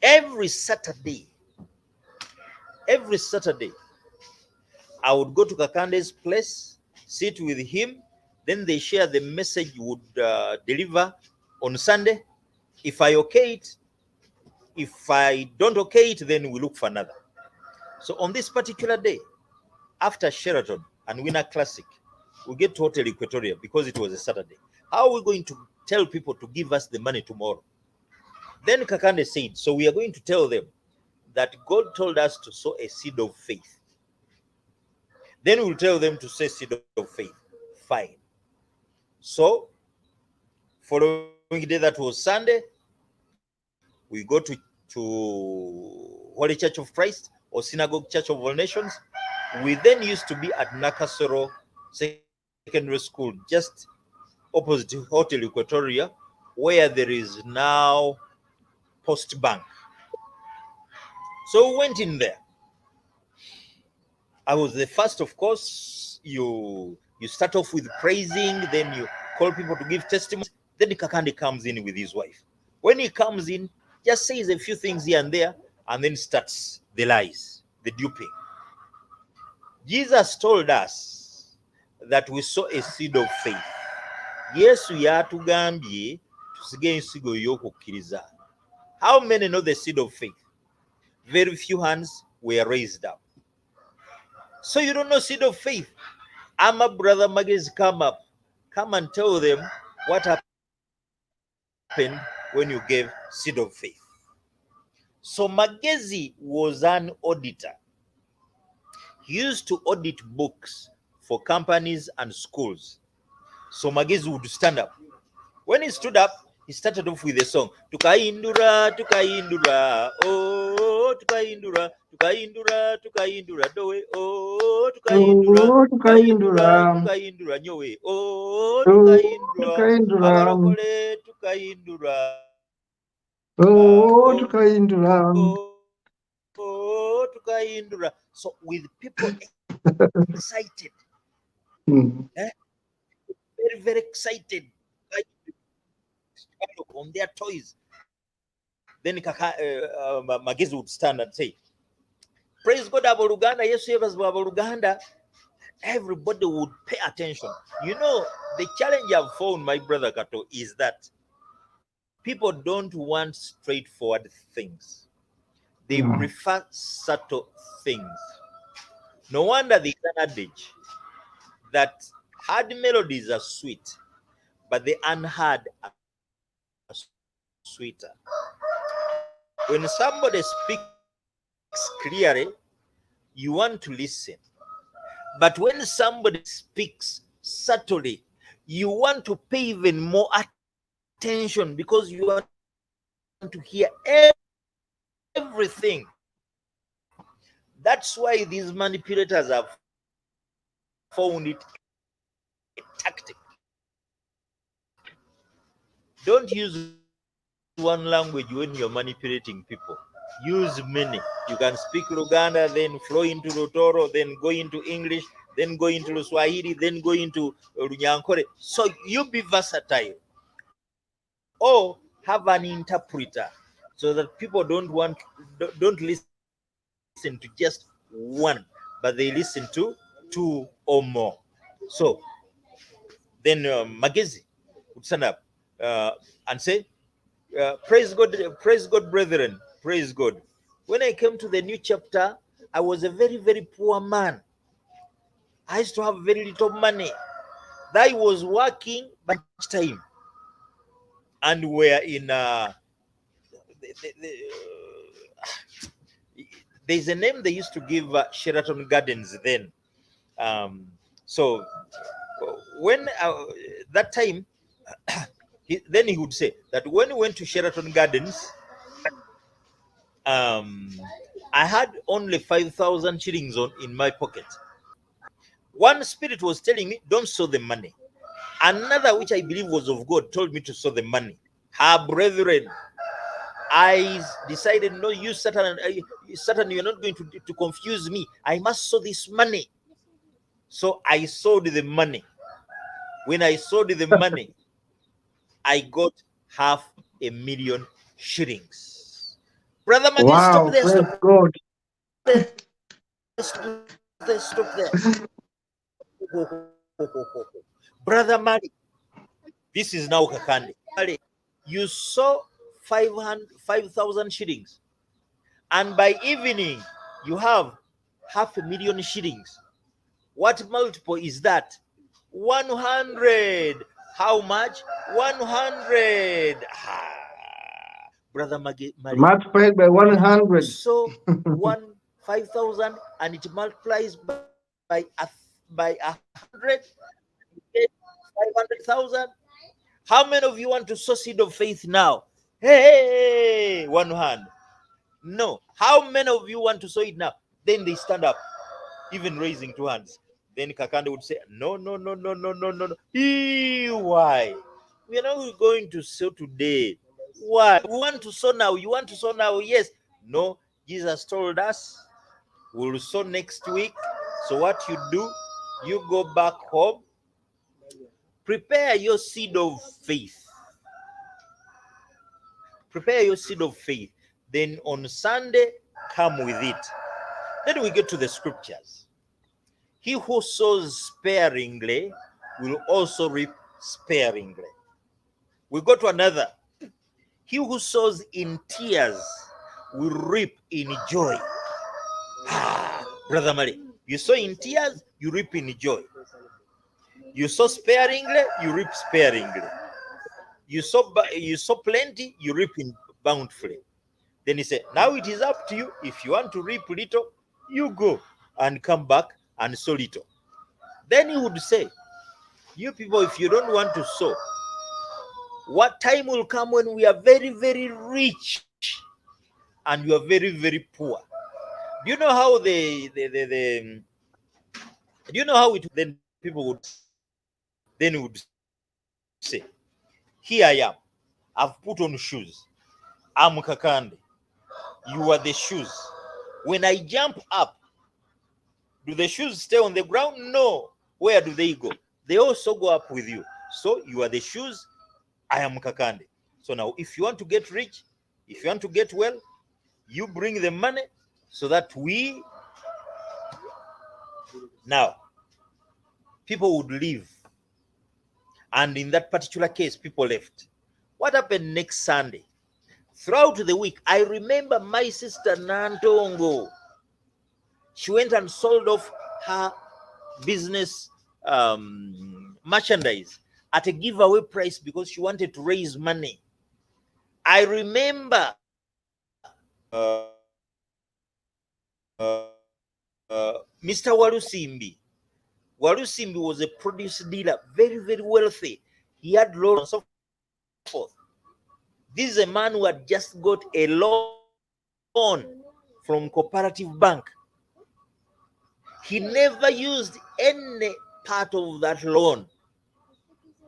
C: Every Saturday, I would go to Kakande's place, sit with him. Then they share the message you would deliver on Sunday. If I okay it, If I don't okay it, then we look for another. So on this particular day, after Sheraton and Winner Classic, we get to Hotel Equatoria because it was a Saturday. How are we going to tell people to give us the money tomorrow? Then Kakande said, so we are going to tell them that God told us to sow a seed of faith. Then we'll tell them to sow seed of faith. Fine. So, following day, that was Sunday, we go to Holy Church of Christ or Synagogue Church of All Nations. We then used to be at Nakasero Secondary School, just opposite Hotel Equatoria, where there is now Post Bank. So we went in there. I was the first, of course. You start off with praising, then you call people to give testimony. Then Kakande comes in with his wife. When he comes in, just says a few things here and there, and then starts the lies, the duping. Jesus told us that we sow a seed of faith. Yesu yatugambye tusige ensigo y'okukkiriza. How many know the seed of faith? Very few hands were raised up. So you don't know seed of faith. Ama brother Magezi, come up. Come and tell them what happened when you gave seed of faith. So Magezi was an auditor. He used to audit books for companies and schools. So Magezi would stand up. When he stood up, he started off with a song. Tukaindura, tukaindura, oh, tukaindura, tukaindura, tukaindura, doe, oh, tukaindura, tukaindura, tukaindura, nyowe, oh, tukaindura, abarokole, tukaindura,
B: oh, tukaindura.
C: Oh, tukaindura. So with people excited, very, very excited on their toys. Then Magezi would stand and say, praise God, Aboluganda, yes, Aboluganda. Everybody would pay attention. You know, the challenge I've found, my brother Kato, is that people don't want straightforward things. They prefer subtle things. No wonder there's an adage that hard melodies are sweet, but the unheard are sweeter. When somebody speaks clearly, you want to listen. But when somebody speaks subtly, you want to pay even more attention because you want to hear everything. That's why these manipulators have found it a tactic. Don't use one language when you're manipulating people. Use many. You can speak Luganda, then flow into Lutoro, then go into English, then go into Swahili, then go into Runyankore. So you be versatile. Or have an interpreter so that people don't listen to just one, but they listen to two or more. So then Magezi would stand up and say, praise God, brethren, praise God. When I came to the new chapter, I was a very, very poor man. I used to have very little money. I was working by time. And we're in there's a name they used to give Sheraton Gardens then. So when that time, then he would say that when we went to Sheraton Gardens, I had only 5,000 shillings in my pocket. One spirit was telling me, don't sow the money. Another, which I believe was of God, told me to sow the money. Brethren, I decided, no, you Satan, you're not going to confuse me. I must sow this money. So I sowed the money. When I sowed the money, I got 500,000 shillings. Brother Maggie,
B: Wow,
C: stop there.
B: praise
C: Stop
B: God.
C: there. Stop there. Brother Mali, this is now Kakande. You sow 5,000 shillings, and by evening you have 500,000 shillings. What multiple is that? 100. How much? 100. Brother Mali.
B: Multiplied by 100.
C: So 5,000, and it multiplies by 100, 500,000. How many of you want to sow seed of faith now? Hey, one hand. No. How many of you want to sow it now? Then they stand up, even raising two hands. Then Kakande would say, no, no, no, no, no, no, no, no. Why? We are not going to sow today. Why? We want to sow now. You want to sow now? Yes. No. Jesus told us we'll sow next week. So what you do, you go back home, prepare your seed of faith. Prepare your seed of faith. Then on Sunday, come with it. Then we get to the scriptures. He who sows sparingly will also reap sparingly. We go to another. He who sows in tears will reap in joy. Brother Mali, you sow in tears, you reap in joy. You sow sparingly, you reap sparingly. You sow plenty, you reap in bountifully. Then he said, now it is up to you. If you want to reap little, you go and come back and sow little. Then he would say, you people, if you don't want to sow, what time will come when we are very, very rich and you are very, very poor? Do you know how do you know how it then people would say, here I am, I've put on shoes, I'm Kakande, you are the shoes. When I jump up, do the shoes stay on the ground? No. Where do they go? They also go up with you. So you are the shoes, I am Kakande. So now if you want to get rich, if you want to get well, you bring the money so that we now people would leave. And in that particular case, people left. What happened next Sunday? Throughout the week, I remember my sister Nantongo. She went and sold off her business merchandise at a giveaway price because she wanted to raise money. I remember Mr. Walusimbi. Walusimbi was a produce dealer, very, very wealthy. He had loans and so forth. This is a man who had just got a loan from Cooperative Bank. He never used any part of that loan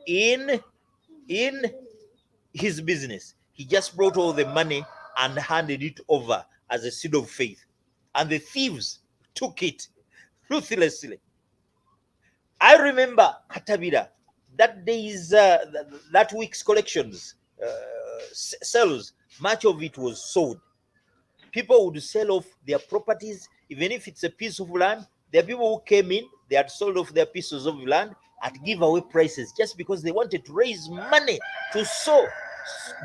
C: in his business. He just brought all the money and handed it over as a seed of faith. And the thieves took it ruthlessly. I remember Katabira, that day's, that week's collections, sales, much of it was sold. People would sell off their properties, even if it's a piece of land. There are people who came in, they had sold off their pieces of land at giveaway prices just because they wanted to raise money to sow,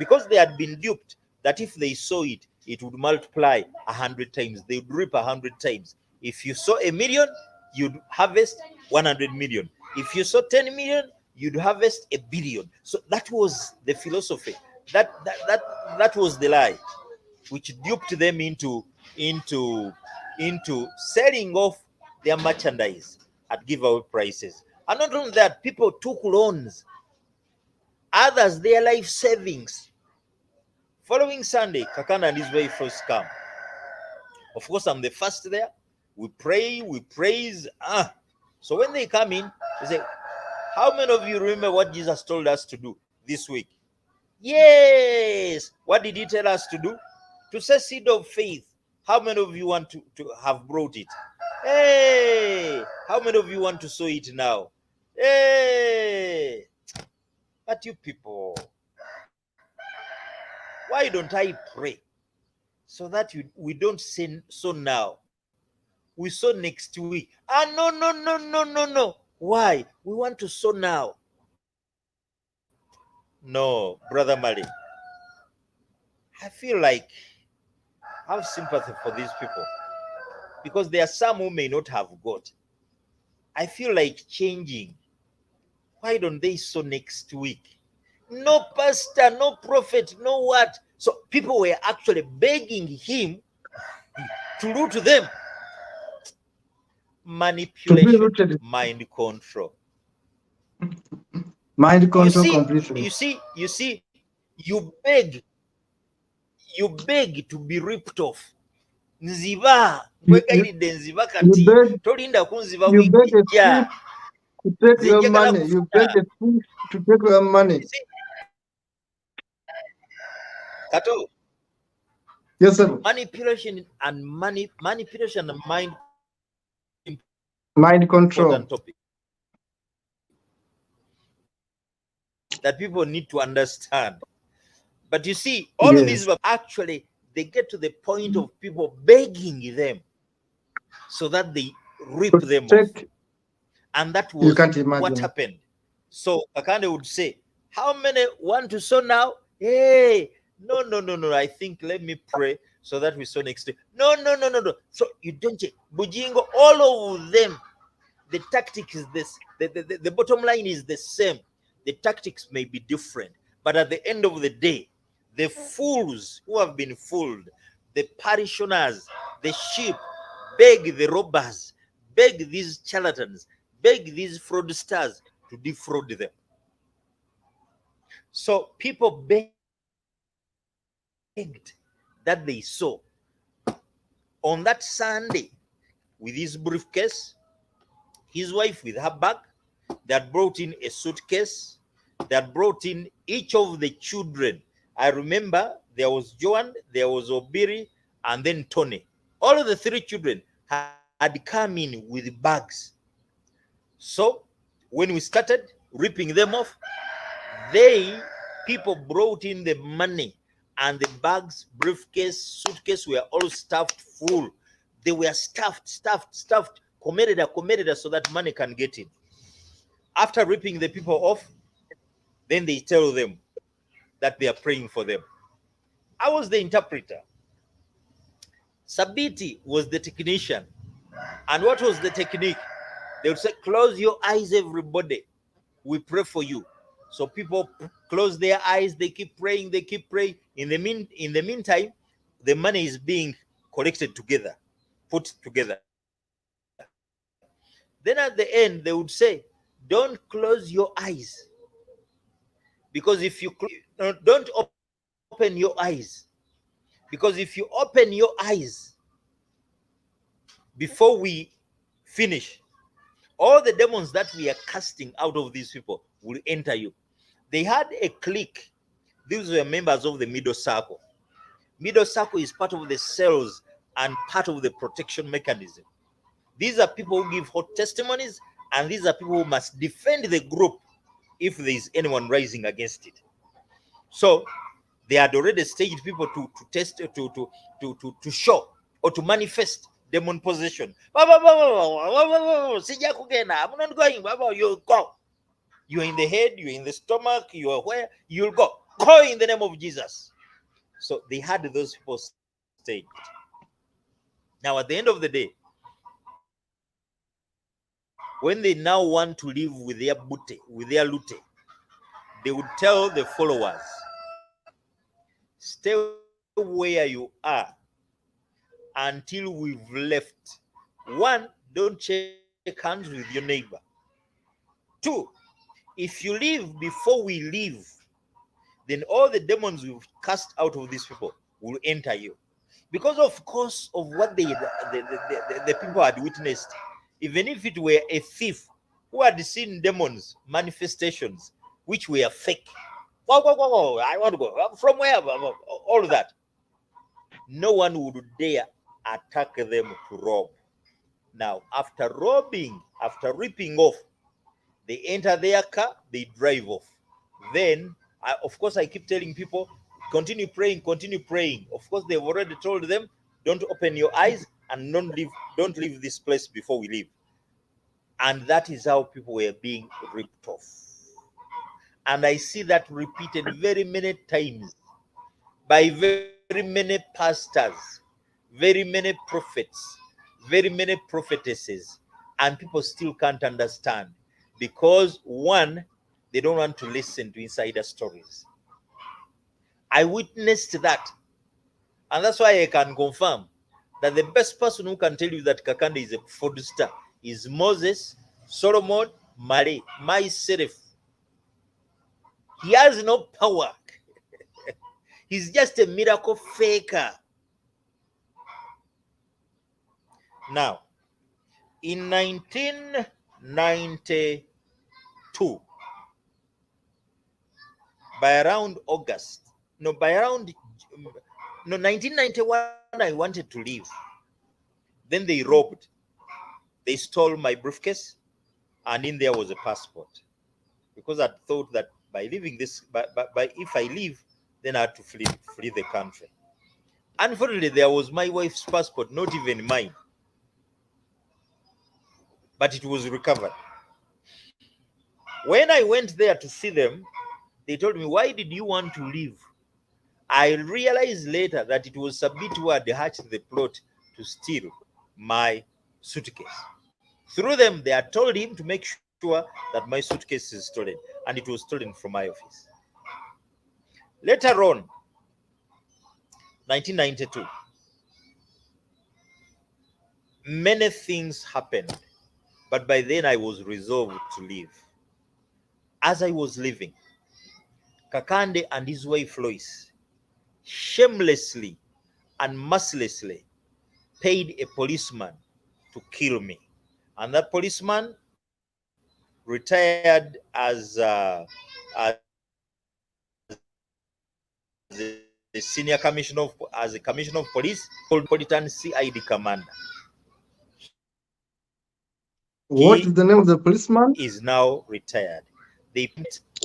C: because they had been duped that if they sow it, it would multiply 100 times. They would reap 100 times. If you sow 1 million, you'd harvest 100 million. If you sow 10 million, you'd harvest 1 billion. So that was the philosophy. That was the lie, which duped them into selling off their merchandise at giveaway prices. And not only that, people took loans, others their life savings. Following Sunday, Kakana and his very first come. Of course, I'm the first there. We pray, we praise. So when they come in, they say, how many of you remember what Jesus told us to do this week? Yes. What did he tell us to do? To say seed of faith. How many of you want to have brought it? Hey, how many of you want to sow it now? Hey, but you people, why don't I pray so that we don't sow now? We sow next week. No. Why? We want to sow now. No, Brother Mali. I feel like I have sympathy for these people because there are some who may not have got. I feel like changing. Why don't they sow next week? No pastor, no prophet, no what. So people were actually begging him to root them. Manipulation,
B: rooted.
C: mind control.
B: Mind control
C: You
B: completely.
C: see, you beg to be ripped off. Nziba,
B: You, you,
C: nziba
B: you
C: kati,
B: beg
C: tolinda kunziba
B: you beg a
C: wijja.
B: thief to take
C: Nze
B: your
C: njagala
B: money. You
C: kufuna.
B: beg a thief to take your money.
C: You see, Kato,
B: Yes, sir.
C: manipulation and mind
B: Mind
C: important
B: control.
C: topic that people need to understand. But you see, all of these
B: Yes.
C: were actually, they get to the point of people begging them so that they rip
B: To
C: them off.
B: take,
C: And that
B: you
C: was
B: can't
C: what
B: imagine.
C: happened. So Kakande would say, how many want to sow now? Hey, no. I think let me pray so that we sow next day. No. So you don't check. Bujingo, all of them, the tactic is this. The bottom line is the same. The tactics may be different, but at the end of the day, the fools who have been fooled, the parishioners, the sheep, beg the robbers, beg these charlatans, beg these fraudsters to defraud them. So people begged that they saw on that Sunday with his briefcase, his wife with her bag, that brought in a suitcase, that brought in each of the children. I remember there was Joan, there was Obiri, and then Tony. All of the three children had come in with bags. So when we started ripping them off, people brought in the money, and the bags, briefcase, suitcase were all stuffed full. They were stuffed, committed so that money can get in. After ripping the people off, then they tell them that they are praying for them. I was the interpreter. Sabiti was the technician. And what was the technique? They would say, close your eyes, everybody. We pray for you. So people close their eyes, they keep praying. In the meantime, the money is being collected together, put together. Then at the end, they would say, don't close your eyes. Because if you don't open your eyes. Because if you open your eyes before we finish, all the demons that we are casting out of these people will enter you. They had a clique. These were members of the middle circle. Middle circle is part of the cells and part of the protection mechanism. These are people who give hot testimonies, and these are people who must defend the group if there is anyone rising against it. So they had already staged people to test, to show or to manifest demon possession. I'm not going. You go. You're in the head, you're in the stomach, you are where you'll go. Go in the name of Jesus. So they had those people staged. Now, at the end of the day, when they now want to live with their booty, with their lute, they would tell the followers, stay where you are until we've left. One, don't shake hands with your neighbor. Two, if you leave before we leave, then all the demons we've cast out of these people will enter you. Because of course of what the people had witnessed, even if it were a thief who had seen demons manifestations which were fake. Go, I want to go. From where? All of that. No one would dare attack them to rob. Now, after robbing, after ripping off, they enter their car, they drive off. Then, of course, I keep telling people, continue praying, continue praying. Of course, they've already told them, don't open your eyes and don't leave this place before we leave. And that is how people were being ripped off. And I see that repeated very many times. by very many pastors, very many prophets, very many prophetesses, and people still can't understand because one, they don't want to listen to insider stories. I witnessed that, and that's why I can confirm that the best person who can tell you that Kakande is a fraudster is Moses, Solomon, Mary, myself. He has no power. He's just a miracle faker. Now, in 1992, by around August, no, by around, no, 1991, I wanted to leave. Then they robbed, they stole my briefcase, and in there was a passport. Because I thought that by leaving this, by if I leave, then I had to flee the country. Unfortunately, there was my wife's passport, not even mine, but it was recovered. When I went there to see them, they told me, "Why did you want to leave?" I realized later that it was Sabit who had hatched the plot to steal my suitcase. Through them, they had told him to make sure that my suitcase is stolen, and it was stolen from my office. Later on, 1992, many things happened, but by then I was resolved to leave. As I was leaving, Kakande and his wife Lois shamelessly and mercilessly paid a policeman to kill me. And that policeman retired as the senior commissioner of, as a commissioner of police, Metropolitan CID commander.
B: What
C: He
B: is the name of the policeman?
C: is now retired. They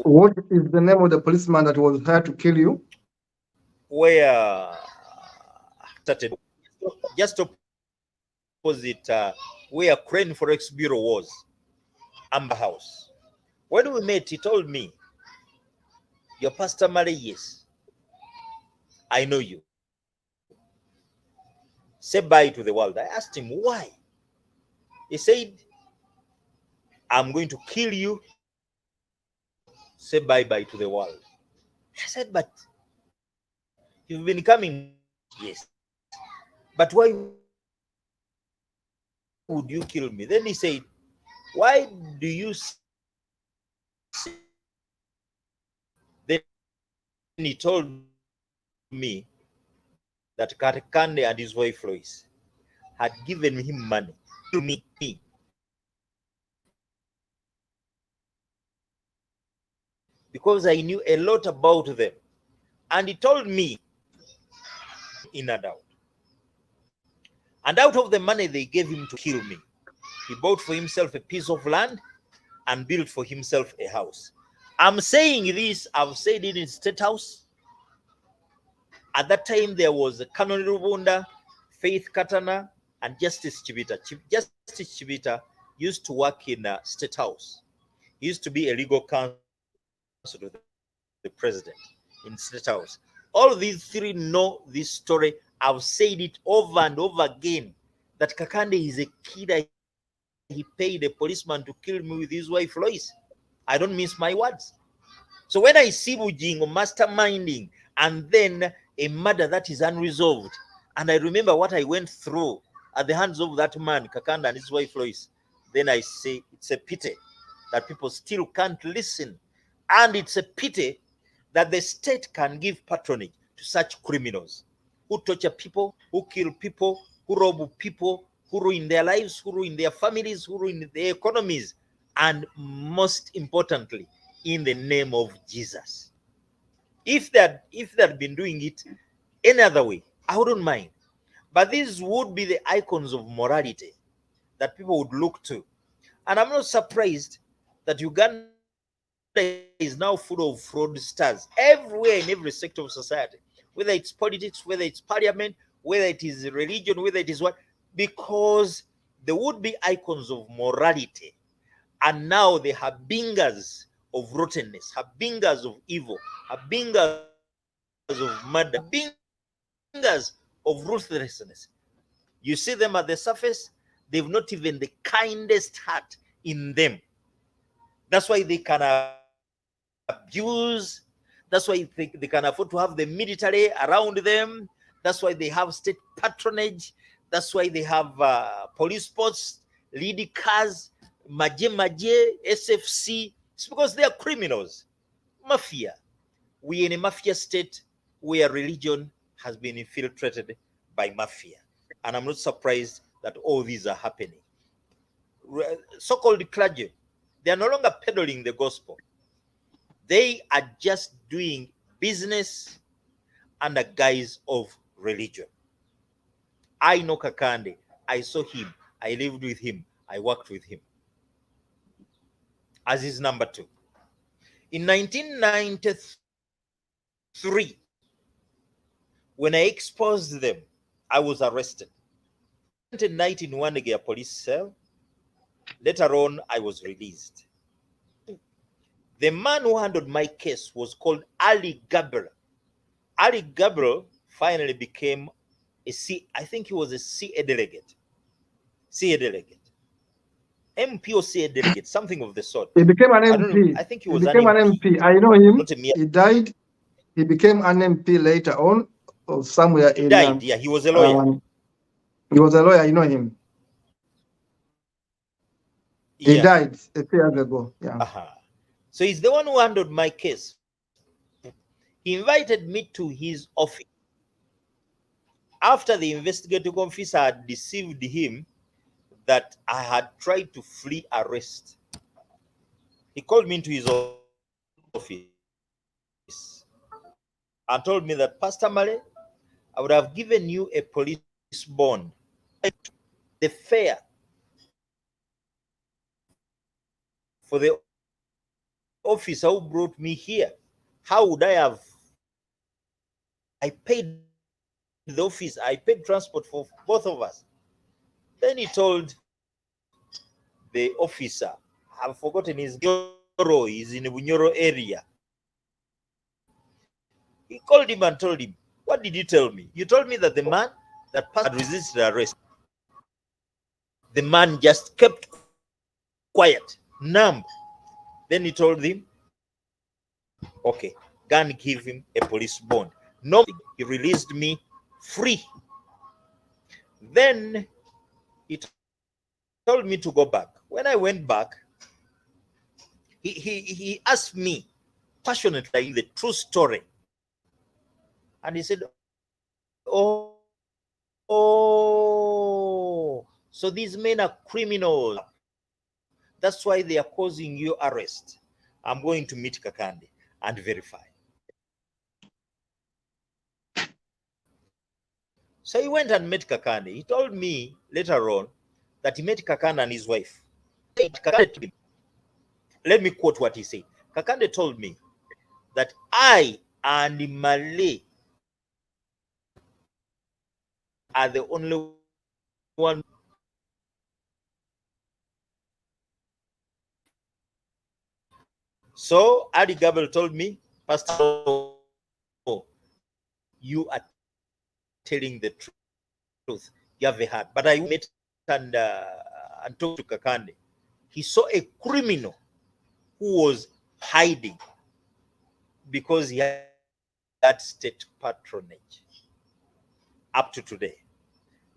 B: What is the name of the policeman that was hired to kill you?
C: where started just opposite where Crane Forex Bureau was, Amber House. When we met, he told me, "Your Pastor Mary, yes, I know you. Say bye to the world." I asked him why. He said, "I'm going to kill you. Say bye-bye to the world." I said, "But you've been coming." Yes. "But why would you kill me?" Then he said, "Why do you say?" Then he told me that Katakande and his wife Lois had given him money to me because I knew a lot about them. And he told me in and out. And out of the money they gave him to kill me, he bought for himself a piece of land and built for himself a house. I'm saying this, I've said it in State House. At that time, there was Canon Rubunda, Faith Katana, and Justice Chibita. Justice Chibita used to work in State House. He used to be a legal counsel to the president in State House. All these three know this story. I've said it over and over again that Kakande is a killer. He paid a policeman to kill me with his wife Lois. I don't mince my words. So when I see Bujingo masterminding and then a murder that is unresolved, and I remember what I went through at the hands of that man, Kakanda, and his wife Lois, then I say it's a pity that people still can't listen. And it's a pity that the state can give patronage to such criminals who torture people, who kill people, who rob people, who ruin their lives, who ruin their families, who ruin their economies, and most importantly, in the name of Jesus. If they'd been doing it any other way, I wouldn't mind. But these would be the icons of morality that people would look to. And I'm not surprised that Uganda is now full of fraudsters everywhere in every sector of society, whether it's politics, whether it's parliament, whether it is religion, whether it is what, because they would be icons of morality. And now they have bingers of rottenness, have bingers of evil, have bingers of murder, fingers of ruthlessness. You see them at the surface, they've not even the kindest heart in them. That's why they can abuse. That's why they can afford to have the military around them. That's why they have state patronage. That's why they have police sports, lead cars, maje, SFC. It's because they are criminals. Mafia. We're in a mafia state where religion has been infiltrated by mafia. And I'm not surprised that all these are happening. So-called clergy, they are no longer peddling the gospel. They are just doing business under guise of religion. I know Kakande. I saw him. I lived with him. I worked with him. As his number 2. In 1993, when I exposed them, I was arrested. I spent a night in one police cell. Later on, I was released. The man who handled my case was called Ali Gabriel. Ali Gabriel finally became I think he was a CA delegate. CA delegate. MP or CA delegate, something of the sort.
B: He became an MP.
C: I think he was
B: became an MP. I know him. He died. He became an MP later on, or somewhere in.
C: He died. Yeah, he was a lawyer.
B: He was a lawyer. You know him. He died a few years ago. Yeah.
C: So he's the one who handled my case. He invited me to his office. After the investigating officer had deceived him that I had tried to flee arrest, he called me into his office and told me that, Pastor Male, I would have given you a police bond. The fare for the officer who brought me here, how would I have? I paid the office, I paid transport for both of us. Then he told the officer, I've forgotten his Bunyoro, he's in the Bunyoro area. He called him and told him, what did you tell me? You told me that the man that had resisted arrest. The man just kept quiet, numb. Then he told him, okay, go and give him a police bond. No, he released me free. Then he told me to go back. When I went back, he asked me passionately the true story. And he said, oh, so these men are criminals. That's why they are causing you arrest. I'm going to meet Kakande and verify. So he went and met Kakande. He told me later on that he met Kakande and his wife. Let me quote what he said. Kakande told me that I and Malay are the only one. So Adi Gabriel told me, Pastor, you are telling the truth. You have a heart. But I met and talked to Kakande. He saw a criminal who was hiding because he had that state patronage up to today.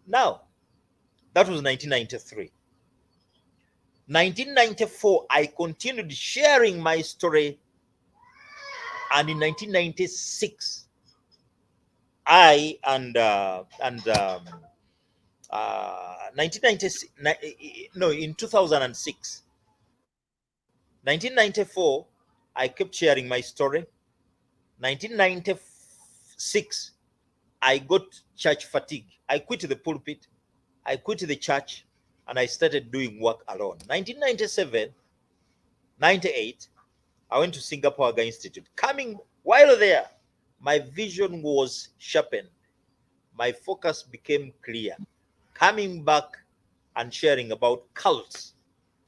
C: Now, that was 1993. 1994, I continued sharing my story, and in 1996, I and 1996, no, in 2006, 1994, I kept sharing my story. 1996, I got church fatigue. I quit the pulpit, I quit the church, and I started doing work alone. 1997, 98, I went to Singapore Aga Institute. While there, my vision was sharpened. My focus became clear. Coming back and sharing about cults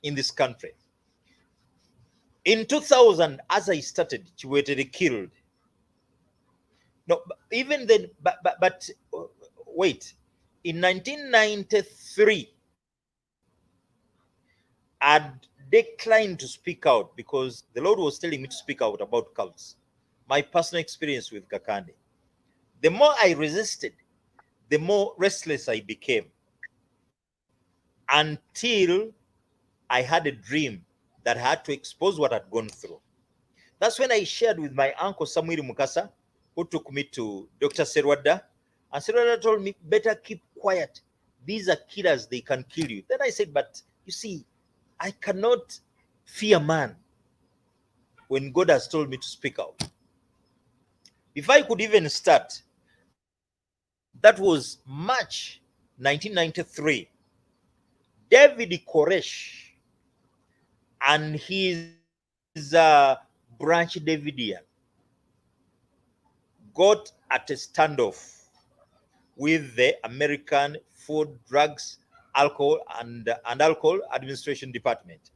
C: in this country. In 2000, as I started, Chiwetere killed. No, even then, but wait. In 1993, I'd declined to speak out because the Lord was telling me to speak out about cults. My personal experience with Kakande. The more I resisted, the more restless I became until I had a dream that I had to expose what I'd gone through. That's when I shared with my uncle Samuel Mukasa, who took me to Dr. Serwada. And Serwada told me, better keep quiet. These are killers, they can kill you. Then I said, but you see, I cannot fear man when God has told me to speak out. If I could even start, that was March 1993. David Koresh and his branch Davidian got at a standoff with the American Food, Drugs, Alcohol and Alcohol Administration Department,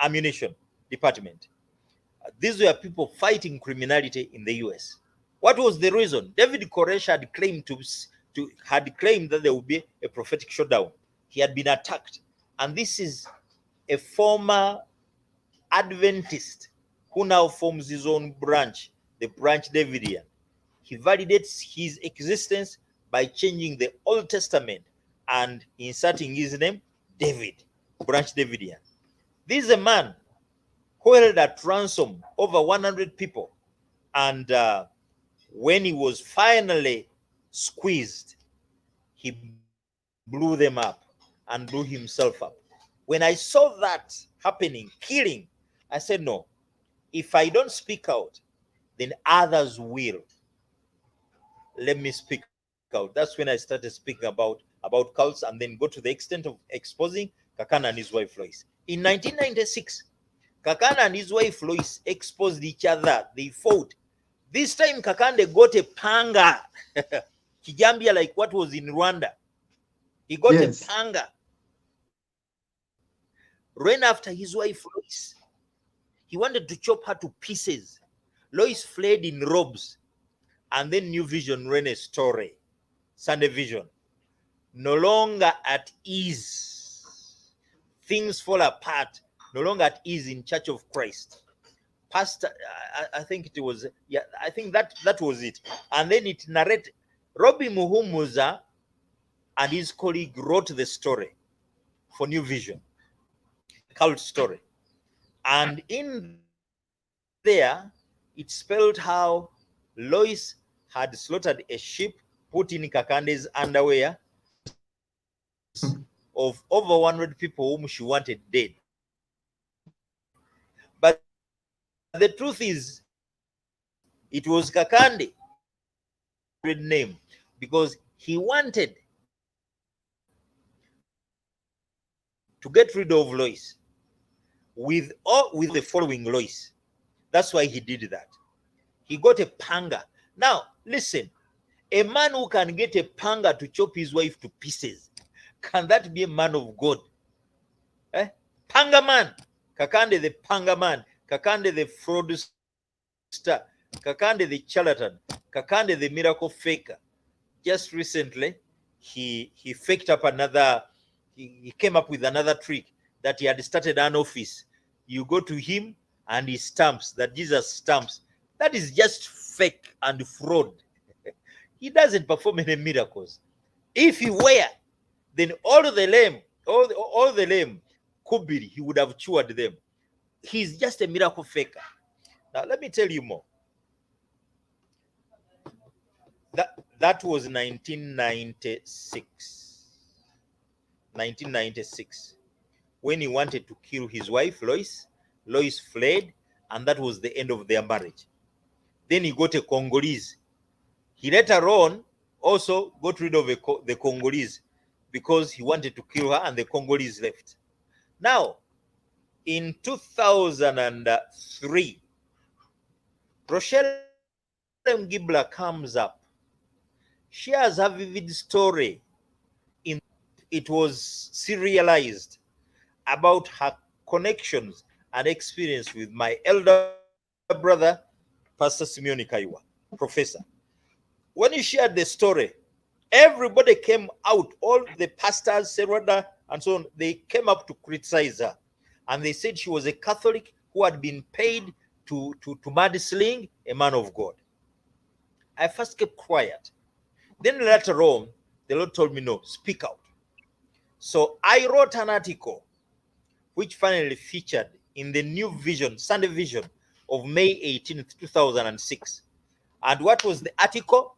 C: Ammunition Department. These were people fighting criminality in the US. What was the reason? David Koresh had claimed that there would be a prophetic showdown. He had been attacked, and this is a former Adventist who now forms his own branch, the branch Davidian. He validates his existence by changing the Old Testament and inserting his name, David, branch Davidian. This is a man who held at ransom over 100 people, and when he was finally squeezed, he blew them up and blew himself up. When I saw that happening, killing, I said, no, if I don't speak out, then others will. Let me speak out. That's when I started speaking about cults, and then go to the extent of exposing Kakana and his wife Lois. In 1996, Kakana and his wife Lois exposed each other. They fought. This time Kakande got a panga. Kijambia, like what was in Rwanda. He got a panga. Ran after his wife Lois. He wanted to chop her to pieces. Lois fled in robes. And then New Vision ran a story. Sunday Vision. No longer at ease. Things fall apart. No longer at ease in Church of Christ. Pastor, I think it was, yeah, I think that was it. And then it narrated, Robbie Muhumuza and his colleague wrote the story for New Vision, cult story. And in there, it spelled how Lois had slaughtered a sheep, put in Kakande's underwear, of over 100 people whom she wanted dead. But the truth is, it was Kakande name, because he wanted to get rid of Lois with the following Lois. That's why he did that. He got a panga. Now, listen, a man who can get a panga to chop his wife to pieces, can that be a man of God? Panga man. Kakande the panga man. Kakande the fraudster. Kakande the charlatan. Kakande the miracle faker. Just recently, he faked up another, he came up with another trick that he had started an office. You go to him and he stamps that Jesus stamps. That is just fake and fraud. He doesn't perform any miracles. If he were, then all the lame Kubiri, he would have cured them. He's just a miracle faker. Now let me tell you more. That was 1996. 1996. When he wanted to kill his wife, Lois. Lois fled, and that was the end of their marriage. Then he got a Congolese. He later on also got rid of the Congolese because he wanted to kill her, and the Congolese left. Now, in 2003, Rochelle Gibla comes up. She has a vivid story. It was serialized about her connections and experience with my elder brother, Pastor Simeon Kaiwa, professor. when you shared the story, everybody came out, all the pastors, Serwada, and so on, they came up to criticize her. And they said she was a Catholic who had been paid to mudslinging a man of God. I first kept quiet. Then later on, the Lord told me, no, speak out. So I wrote an article which finally featured in the New Vision, Sunday Vision of May 18th, 2006. And what was the article?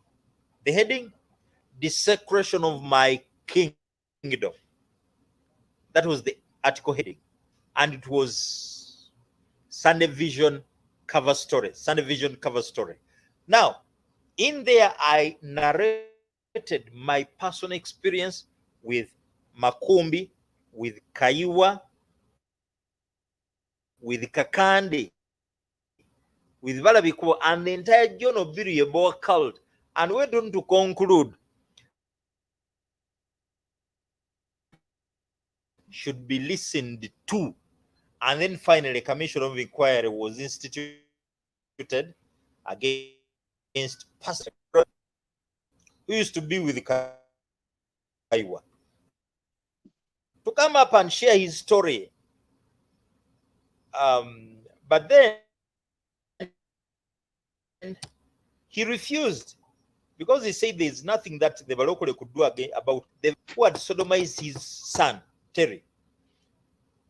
C: The heading? Desecration of my kingdom. That was the article heading. And it was Sunday Vision cover story. Sunday Vision cover story. Now, in there, I narrated my personal experience with Makumbi, with Kaiwa, with Kakande, with Valabiko, and the entire John of Biriabo cult. And we're going to conclude should be listened to. And then finally, a commission of inquiry was instituted against Pastor who used to be with Kaiwa to come up and share his story. But then he refused because he said there's nothing that the Balokole could do again about the who had sodomized his son, Terry,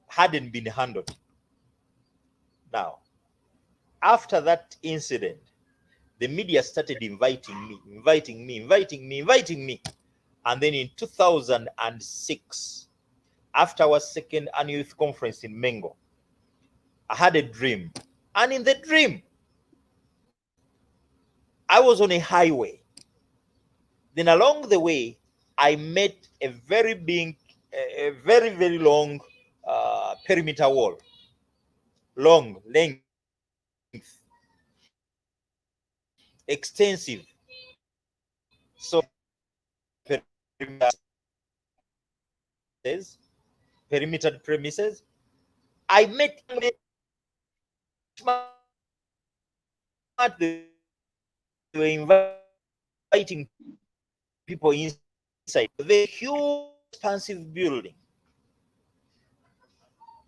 C: hadn't been handled. Now, after that incident, the media started inviting me. And then in 2006, after our second annual youth conference in Mengo, I had a dream. And in the dream, I was on a highway. Then along the way, I met a very big, a very, very long perimeter wall. Long, length, extensive. So, perimeter premises. I met they were inviting people inside the huge expansive building.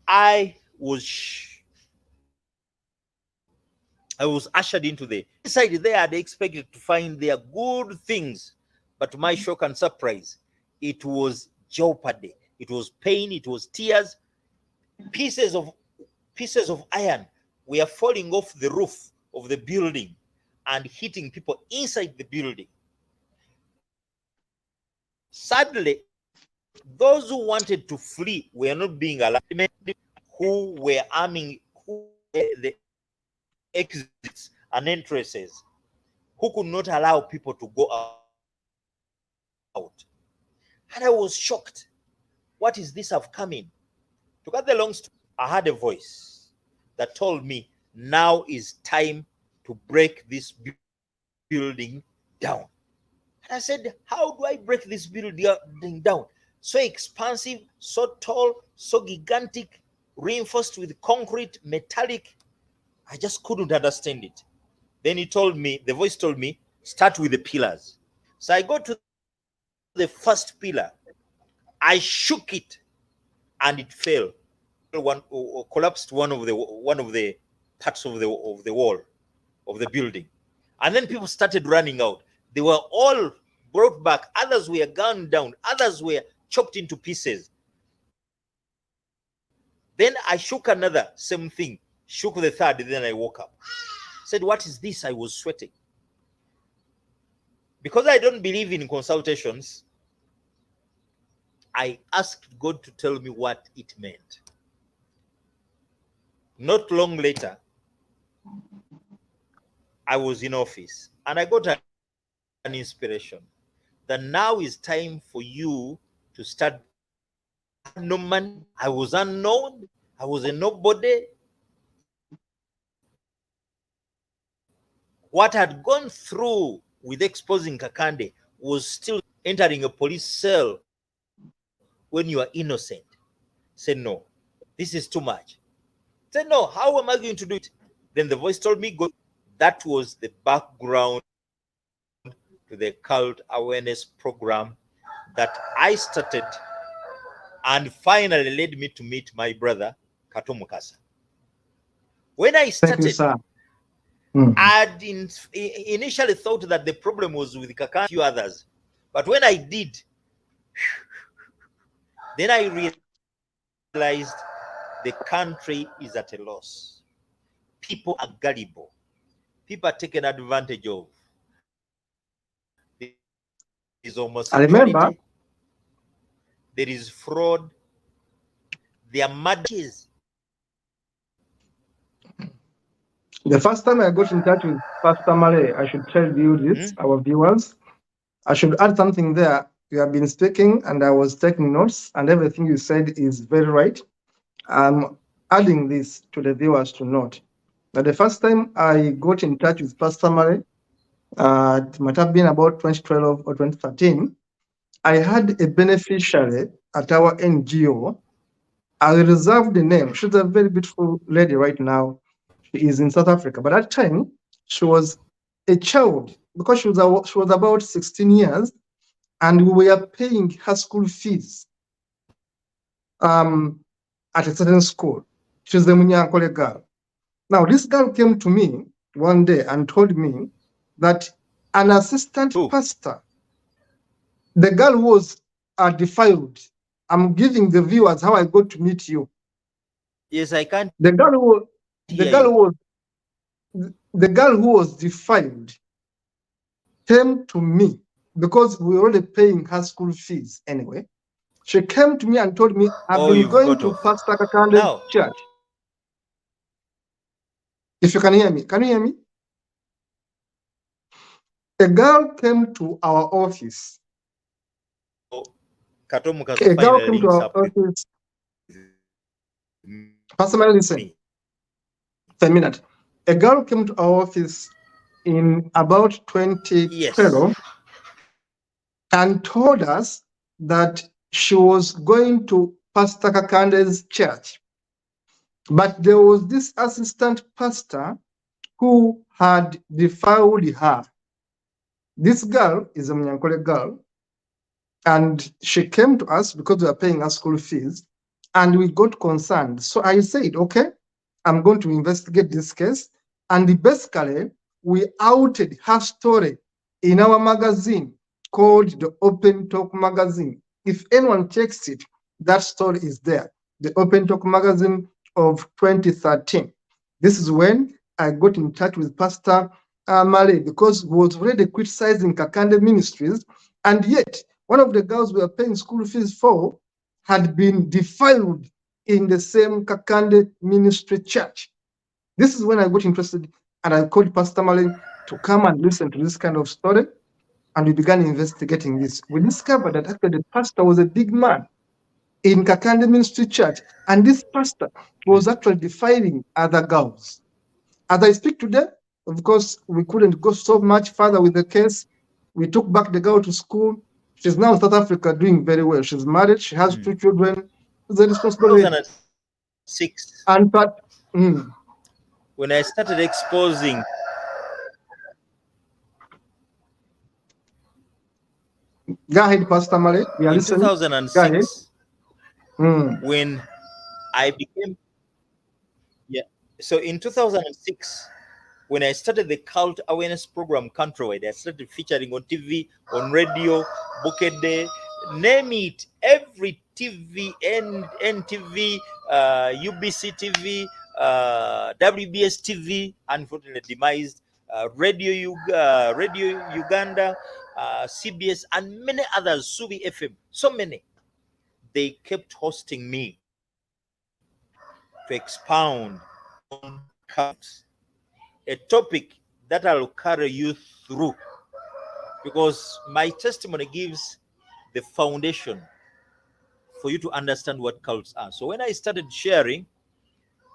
C: I was ushered into the inside there. I'd expected to find their good things, but to my shock and surprise, it was jeopardy, it was pain, it was tears. Pieces of iron were falling off the roof of the building and hitting people inside the building. Sadly, those who wanted to flee were not being allowed. Who were arming, who were the exits and entrances, who could not allow people to go out. And I was shocked. What is this I've come in? To cut the long story, I had a voice that told me, now is time to break this building down. And I said, how do I break this building down? So expansive, so tall, so gigantic, reinforced with concrete, metallic. I just couldn't understand it. Then he told me, the voice told me, start with the pillars. So I got to the first pillar. I shook it and it fell. Collapsed one of the parts of the wall of the building. And then people started running out. They were all brought back. Others were gunned down. Others were chopped into pieces. Then I shook another, same thing. Shook the third, then I woke up. Said, what is this? I was sweating. Because I don't believe in consultations, I asked God to tell me what it meant. Not long later, I was in office and I got an inspiration that now is time for you to start. No money, I was unknown, I was a nobody. What had gone through with exposing Kakande was still entering a police cell when you are innocent. Said, no, this is too much. Said, no, how am I going to do it? Then the voice told me, go. That was the background to to the cult awareness program that I started and finally led me to meet my brother Kato Mukasa. When I
B: Thank you,
C: started,
B: sir.
C: I initially thought that the problem was with Kaka and a few others. But when I did, then I realized the country is at a loss. People are gullible. People are taken advantage of. There is
B: I remember
C: homosexuality. There is fraud. There are murders.
B: the first time I got in touch with Pastor Malay, I should tell you this, our viewers. I should add something there. You have been speaking, and I was taking notes, and everything you said is very right. I'm adding this to the viewers to note. Now, the first time I got in touch with Pastor Malay, it might have been about 2012 or 2013, I had a beneficiary at our NGO. I reserved the name. She's a very beautiful lady right now. She is in South Africa. But at that time, she was a child because she was about 16 years, and we were paying her school fees at a certain school. She's the Munyankole girl. Now, this girl came to me one day and told me that an assistant pastor, the girl was defiled. I'm giving the viewers how I got to meet you.
C: Yes, I can't.
B: The girl who was defiled came to me because we were already paying her school fees anyway. She came to me and told me, I've been going to Pastor Kakande's church. If you can hear me, can you hear me? A girl came to our office. A girl came to our office. Pastor, listen. For a minute. A girl came to our office in about 2012 and told us that she was going to Pastor Kakande's church. But there was this assistant pastor who had defiled her. This girl is a Munyankole girl, and she came to us because we were paying her school fees, and we got concerned. So I said, okay, I'm going to investigate this case. And basically, we outed her story in our magazine called the Open Talk Magazine. If anyone checks it, that story is there. The Open Talk Magazine of 2013. This is when I got in touch with Pastor Malay because he was already criticizing Kakande Ministries, and yet one of the girls we were paying school fees for had been defiled in the same Kakande Ministry church. This is when I got interested, and I called Pastor Malay to come and listen to this kind of story, and we began investigating this. We discovered that actually the pastor was a big man in Kakande Ministry Church, and this pastor was actually defiling other girls. As I speak today, of course, we couldn't go so much further with the case. We took back the girl to school. She's now in South Africa doing very well. She's married. She has 2 children. She's a responsible lady.
C: 2006.
B: And but
C: when I started exposing
B: go ahead, Pastor Malay. We are
C: in
B: listening.
C: 2006, when I became so in 2006, when I started the cult awareness program countrywide, I started featuring on TV, on radio, Bukede, name it, every TV, NTV, UBC TV, WBS TV, unfortunately demised, Radio Uganda, CBS, and many others, Subi FM, so many. They kept hosting me to expound on cults, a topic that I'll carry you through, because my testimony gives the foundation for you to understand what cults are. So when I started sharing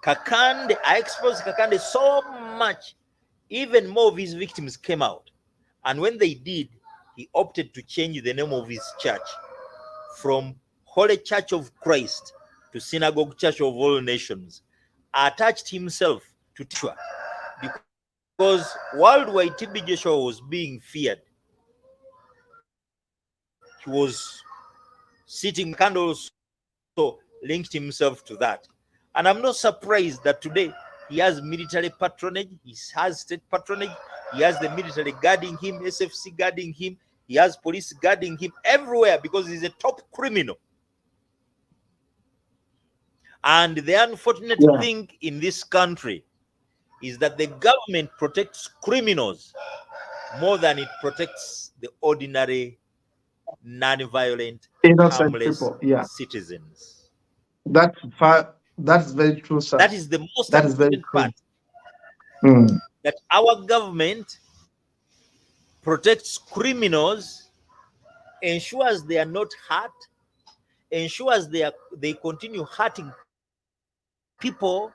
C: Kakande, I exposed Kakande so much, even more of his victims came out. And when they did, he opted to change the name of his church from Holy Church of Christ to Synagogue Church of All Nations, attached himself to Joshua, because worldwide TB Joshua was being feared. he was sitting, candles, so linked himself to that. And I'm not surprised that today he has military patronage, he has state patronage, he has the military guarding him, SFC guarding him, he has police guarding him everywhere because he's a top criminal. And the unfortunate thing in this country is that the government protects criminals more than it protects the ordinary, non-violent,
B: innocent
C: harmless
B: people.
C: citizens.
B: That's very true, sir.
C: That is the most
B: That is very
C: important
B: true.
C: part. That our government protects criminals, ensures they are not hurt, ensures they continue hurting people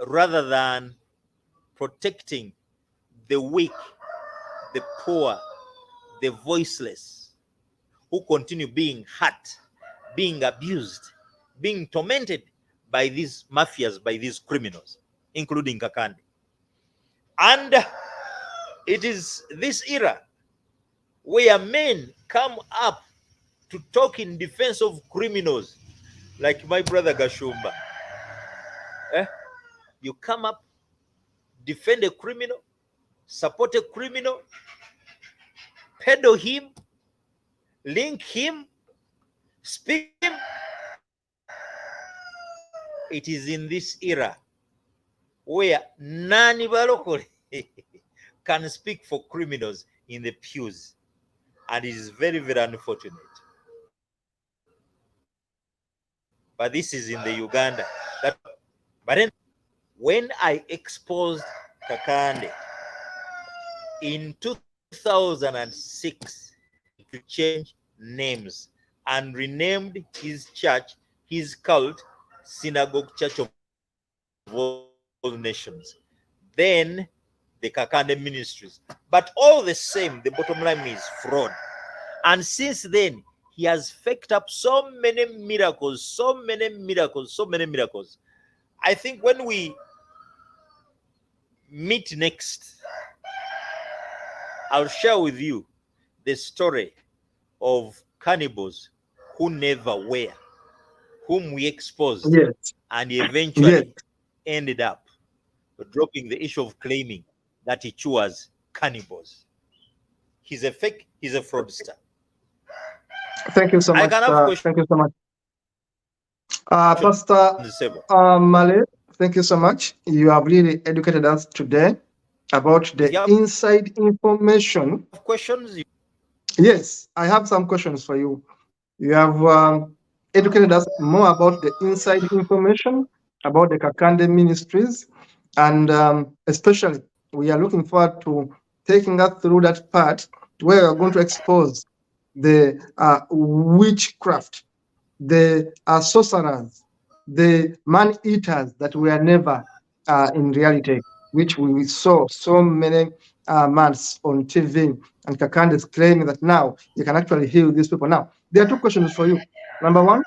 C: rather than protecting the weak, the poor, the voiceless, who continue being hurt, being abused, being tormented by these mafias, by these criminals, including Kakande. And it is this era where men come up to talk in defense of criminals, like my brother Gashumba. You come up, defend a criminal, support a criminal, peddle him, link him, speak him. It is in this era where none locally can speak for criminals in the pews, and it is very, very unfortunate. But this is in the Uganda. But then when I exposed Kakande in 2006 to change names and renamed his church, his cult, Synagogue Church of All Nations, then the Kakande Ministries. But all the same, the bottom line is fraud. And since then, he has faked up so many miracles, so many miracles, so many miracles. I think when we meet next, I'll share with you the story of cannibals who never were, whom we exposed, and eventually ended up dropping the issue of claiming that he was cannibals. He's a fake, he's a fraudster.
B: Thank you so much. Thank you so much. Pastor Male, thank you so much. You have really educated us today about the inside information.
C: Questions?
B: Yes, I have some questions for you. You have educated us more about the inside information about the Kakande Ministries, and especially we are looking forward to taking us through that part where we are going to expose the witchcraft, the sorcerers, the man-eaters that were never in reality, which we saw so many months on TV, and Kakande is claiming that now you can actually heal these people. Now, there are two questions for you. Number one,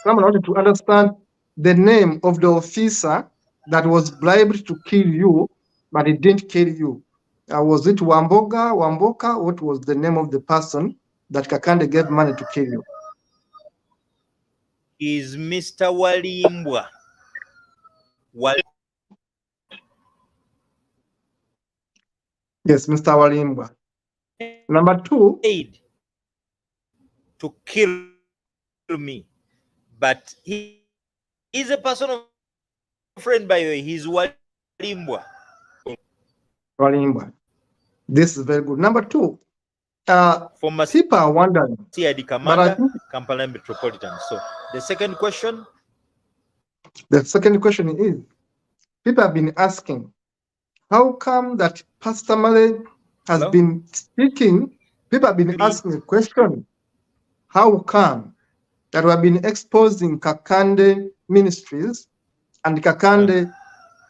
B: someone wanted to understand the name of the officer that was bribed to kill you, but he didn't kill you. Was it Wamboka? What was the name of the person that Kakande gave money to kill you?
C: Is Mr. Walimbwa.
B: Yes, Mr. Walimbwa. Number two,
C: to kill me, but he is a personal friend, by the way. He's Walimbwa.
B: Walimbwa. This is very good. Number two, people are wondering.
C: CID Commander, Kampala Metropolitan. So the second question?
B: The second question is, people have been asking, how come that Pastor Male has been speaking? People have been asking the question, how come that we have been exposing Kakande Ministries and Kakande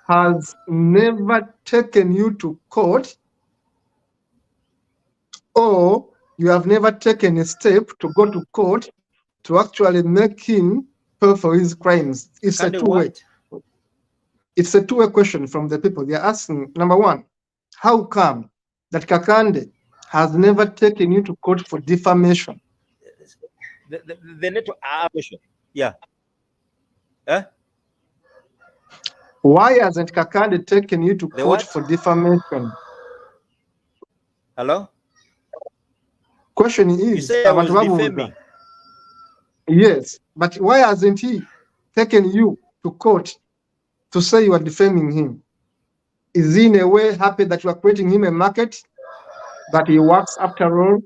B: has never taken you to court, or you have never taken a step to go to court to actually make him pay for his crimes? It's a two-way. It's a two-way question from the people. They're asking, number one, how come that Kakande has never taken you to court for defamation?
C: The network question. Yeah.
B: Why hasn't Kakande taken you to
C: The
B: court
C: what?
B: for defamation?
C: Hello?
B: Question
C: You
B: is,
C: say I was defaming.
B: Yes, but why hasn't he taken you to court to say you are defaming him? Is he in a way happy that you are creating him a market, that he works after all?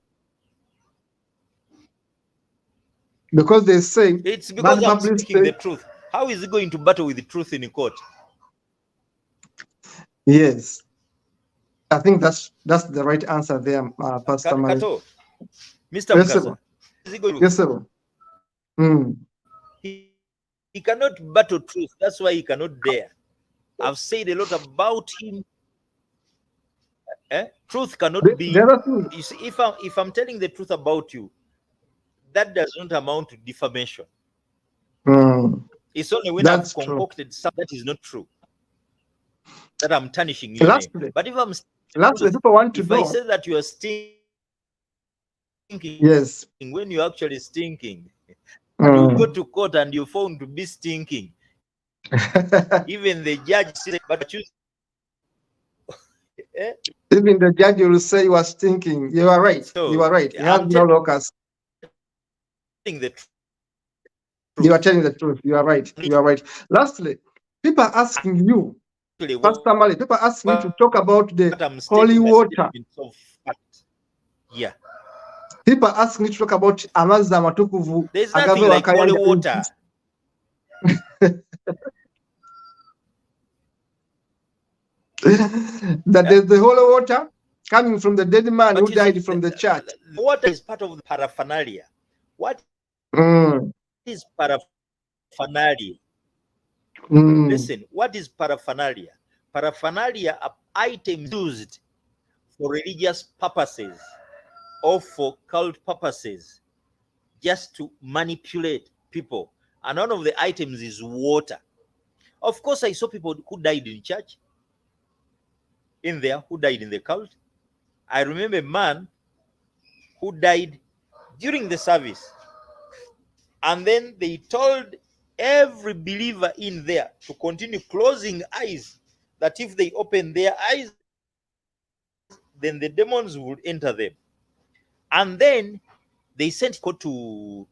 B: Because they say
C: It's because
B: bad
C: I'm
B: publicity.
C: speaking the truth. How is he going to battle with the truth in court?
B: Yes, I think that's the right answer there, Pastor Mali.
C: Kato, Mr.
B: Yes, sir.
C: Mukasa, is he going
B: Yes, sir.
C: He cannot battle truth. That's why he cannot dare. I've said a lot about him. Truth cannot be. You see, if I'm telling the truth about you, that does not amount to defamation. It's only when I've concocted something that is not true that I'm tarnishing your name. But if I'm
B: people want to
C: if
B: know,
C: I say that you are stinking,
B: yes,
C: when you're actually stinking, and you go to court and you're found to be stinking, even the judge says, but you
B: even the judge will say you are stinking. You are right.
C: So,
B: you are right. You have no locus. You are telling the truth. You are right. You are right. Lastly, people are asking you, Pastor Mali, people are asking you to talk about the holy water.
C: Yeah.
B: People are asking you to talk about amazzi amatukuvu.
C: There's nothing like holy water.
B: That there's the holy water coming from the dead man who died from the church.
C: Water is part of the paraphernalia. What is paraphernalia? Listen, what is paraphernalia? Paraphernalia are items used for religious purposes or for cult purposes, just to manipulate people. And one of the items is water. Of course, I saw people who died in church, in there, who died in the cult. I remember a man who died during the service. And then they told every believer in there to continue closing eyes, that if they open their eyes, then the demons would enter them. And then they sent to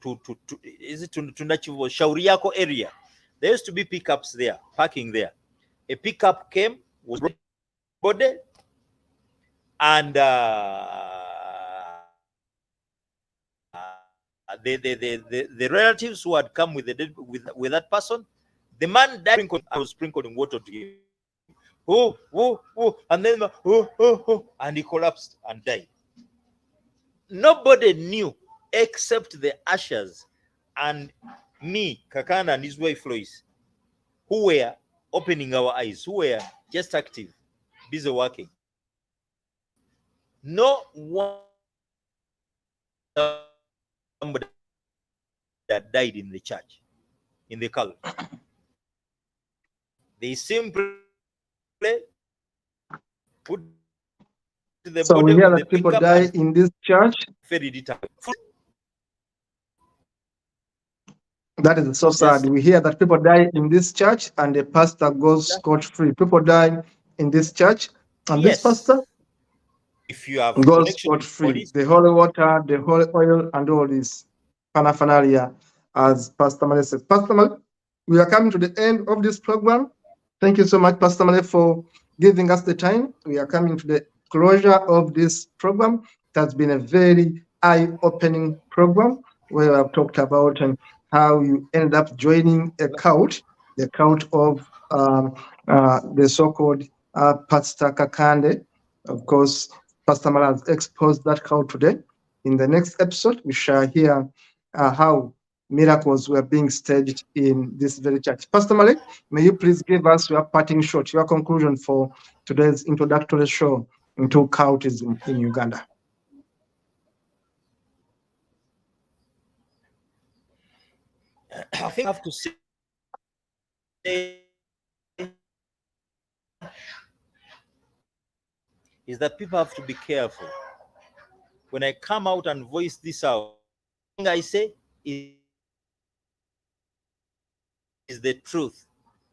C: is it to Nachivo Shauri Yako area. There used to be pickups there, parking there. A pickup came, was body, and the relatives who had come with the with that person, the man died. I was sprinkling water to him. And then and he collapsed and died. Nobody knew except the ushers and me, Kakana, and his wife Lois, who were opening our eyes, who were just active, busy working. No one that died in the church, in the cult. They simply put the
B: so
C: body
B: we hear
C: on
B: that
C: the
B: people
C: pickup
B: die in this church. That is so sad. We hear that people die in this church and the pastor goes scot-free. People die in this church and this pastor,
C: if you have
B: goes scot-free. The holy water, the holy oil, and all this paraphernalia, as Pastor Male says. Pastor Male, we are coming to the end of this program. Thank you so much, Pastor Male, for giving us the time. We are coming to the closure of this program. It has been a very eye-opening program where I've talked about how you ended up joining a cult, the cult of the so-called Pastor Kakande. Of course, Pastor Mala has exposed that cult today. In the next episode, we shall hear how miracles were being staged in this very church. Pastor Malik, may you please give us your parting shot, your conclusion for today's introductory show into cultism in Uganda.
C: I think I have to say is that people have to be careful when I come out and voice this out, I say is the truth,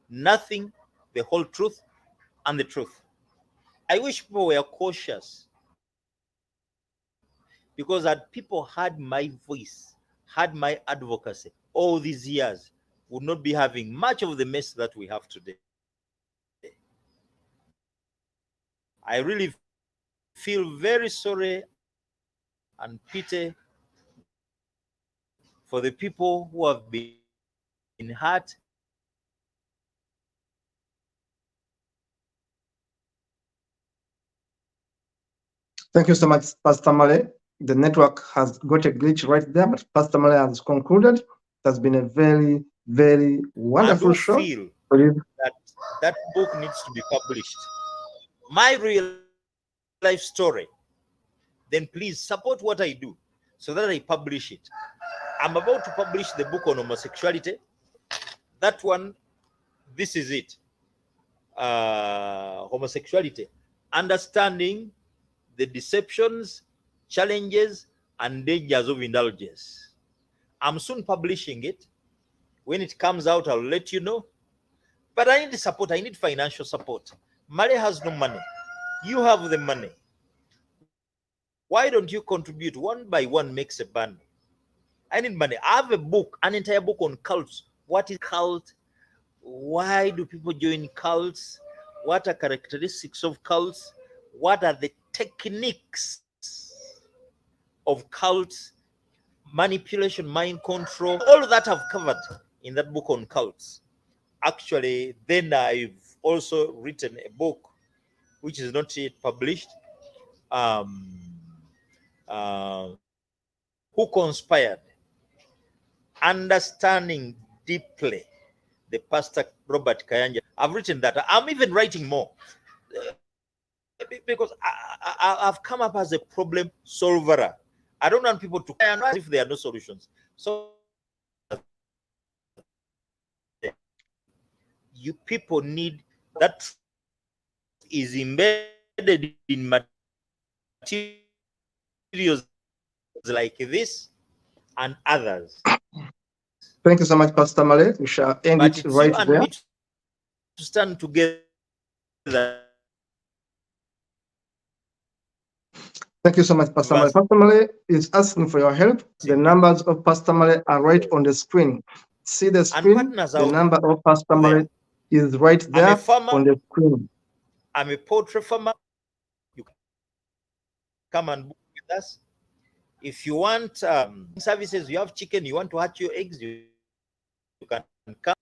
C: nothing, the whole truth, and the truth. I wish people were cautious, because had people had my voice, had my advocacy all these years, would not be having much of the mess that we have today. I really feel very sorry and pity for the people who have been hurt.
B: Thank you so much, Pastor Male. The network has got a glitch right there, but Pastor Male has concluded. It has been a very, very wonderful show.
C: I do feel that book needs to be published. My real life story. Then please support what I do so that I publish it. I'm about to publish the book on homosexuality. That one, this is it. Homosexuality. Understanding the deceptions, challenges, and dangers of indulgence. I'm soon publishing it. When it comes out, I'll let you know. But I need support. I need financial support. Male has no money. You have the money. Why don't you contribute? One by one makes a bundle. I need money. I have a book, an entire book on cults. What is cult? Why do people join cults? What are characteristics of cults? What are the techniques of cults? Manipulation, mind control, all of that I've covered in that book on cults. Actually, then I've also written a book which is not yet published. Who conspired? Understanding deeply the Pastor Robert Kayanja. I've written that. I'm even writing more because I've come up as a problem solver. I don't want people to cry as if there are no solutions. So you people need that is embedded in materials like this and others.
B: Thank you so much, Pastor Male. We shall end it right there.
C: We need to stand together.
B: Thank you so much, Pastor Male. Pastor Male is asking for your help. The numbers of Pastor Male are right on the screen. See the screen? The number of Pastor Male is right there on the screen.
C: I'm a poultry farmer. You can come and book with us. If you want services, you have chicken, you want to hatch your eggs, you can come.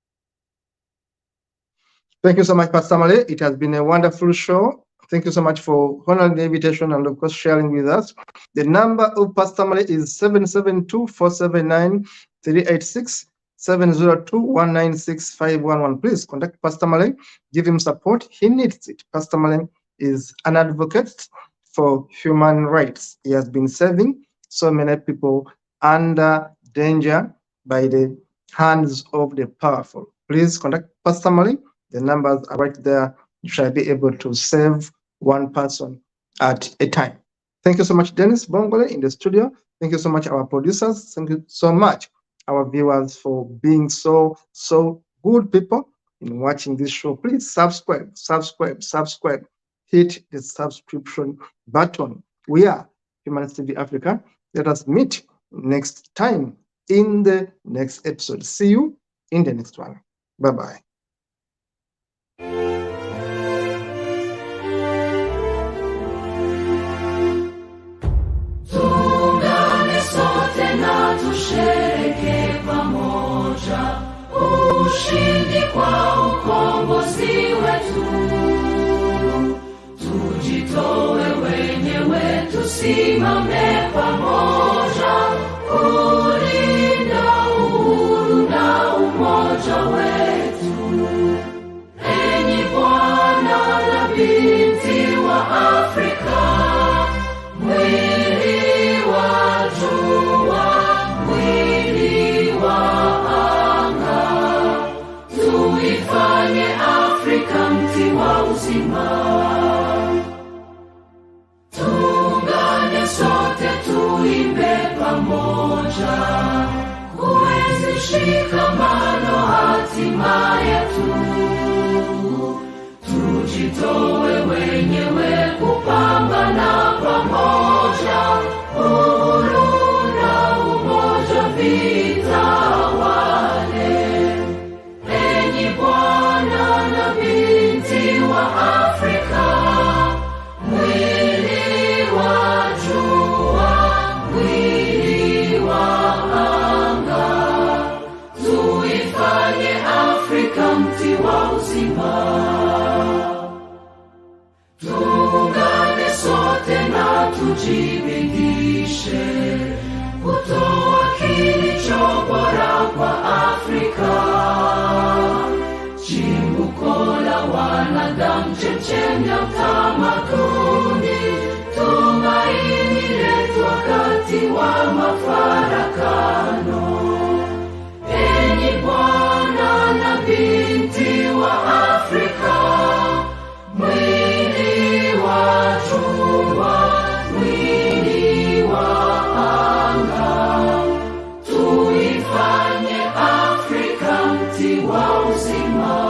B: Thank you so much, Pastor Male. It has been a wonderful show. Thank you so much for honoring the invitation and, of course, sharing with us. The number of Pastor Male is 772-479-386, 702-196-511. Please contact Pastor Male. Give him support. He needs it. Pastor Male is an advocate for human rights. He has been serving so many people under danger by the hands of the powerful. Please contact Pastor Male. The numbers are right there. You shall be able to save one person at a time. Thank you so much, Dennis Bongole in the studio. Thank you so much, our producers. Thank you so much, our viewers, for being so good people in watching this show. Please subscribe. Hit the subscription button. We are Humanist TV Africa. Let us meet next time in the next episode. See you in the next one. Bye-bye.
A: Tushereke pamoja ushindi kwa ukombozi wetu, tujitoe wenyewe, tusimame pamoja kulinda uhuru na umoja wetu. Enyi Bwana na binti wa Afrika, mwili wa jua, mwili wa anga, tuifanye Afrika mti wa uzima. Tuungane sote tuimbe pamoja, kuenzi shikamano hatima yetu. Tujitowe wenyewe kupambana pamoja, uhuru na umoja vitawale. Enyi bwana na binti wa Afrika, mwili wa jua, mwili wa anga, tuifanye Afrika mti wa uzima. Tuungane sote na tujibidishe kutoa kilicho bora kwa Afrika, chimbuko la wanadamu, chemchemi ya utamaduni.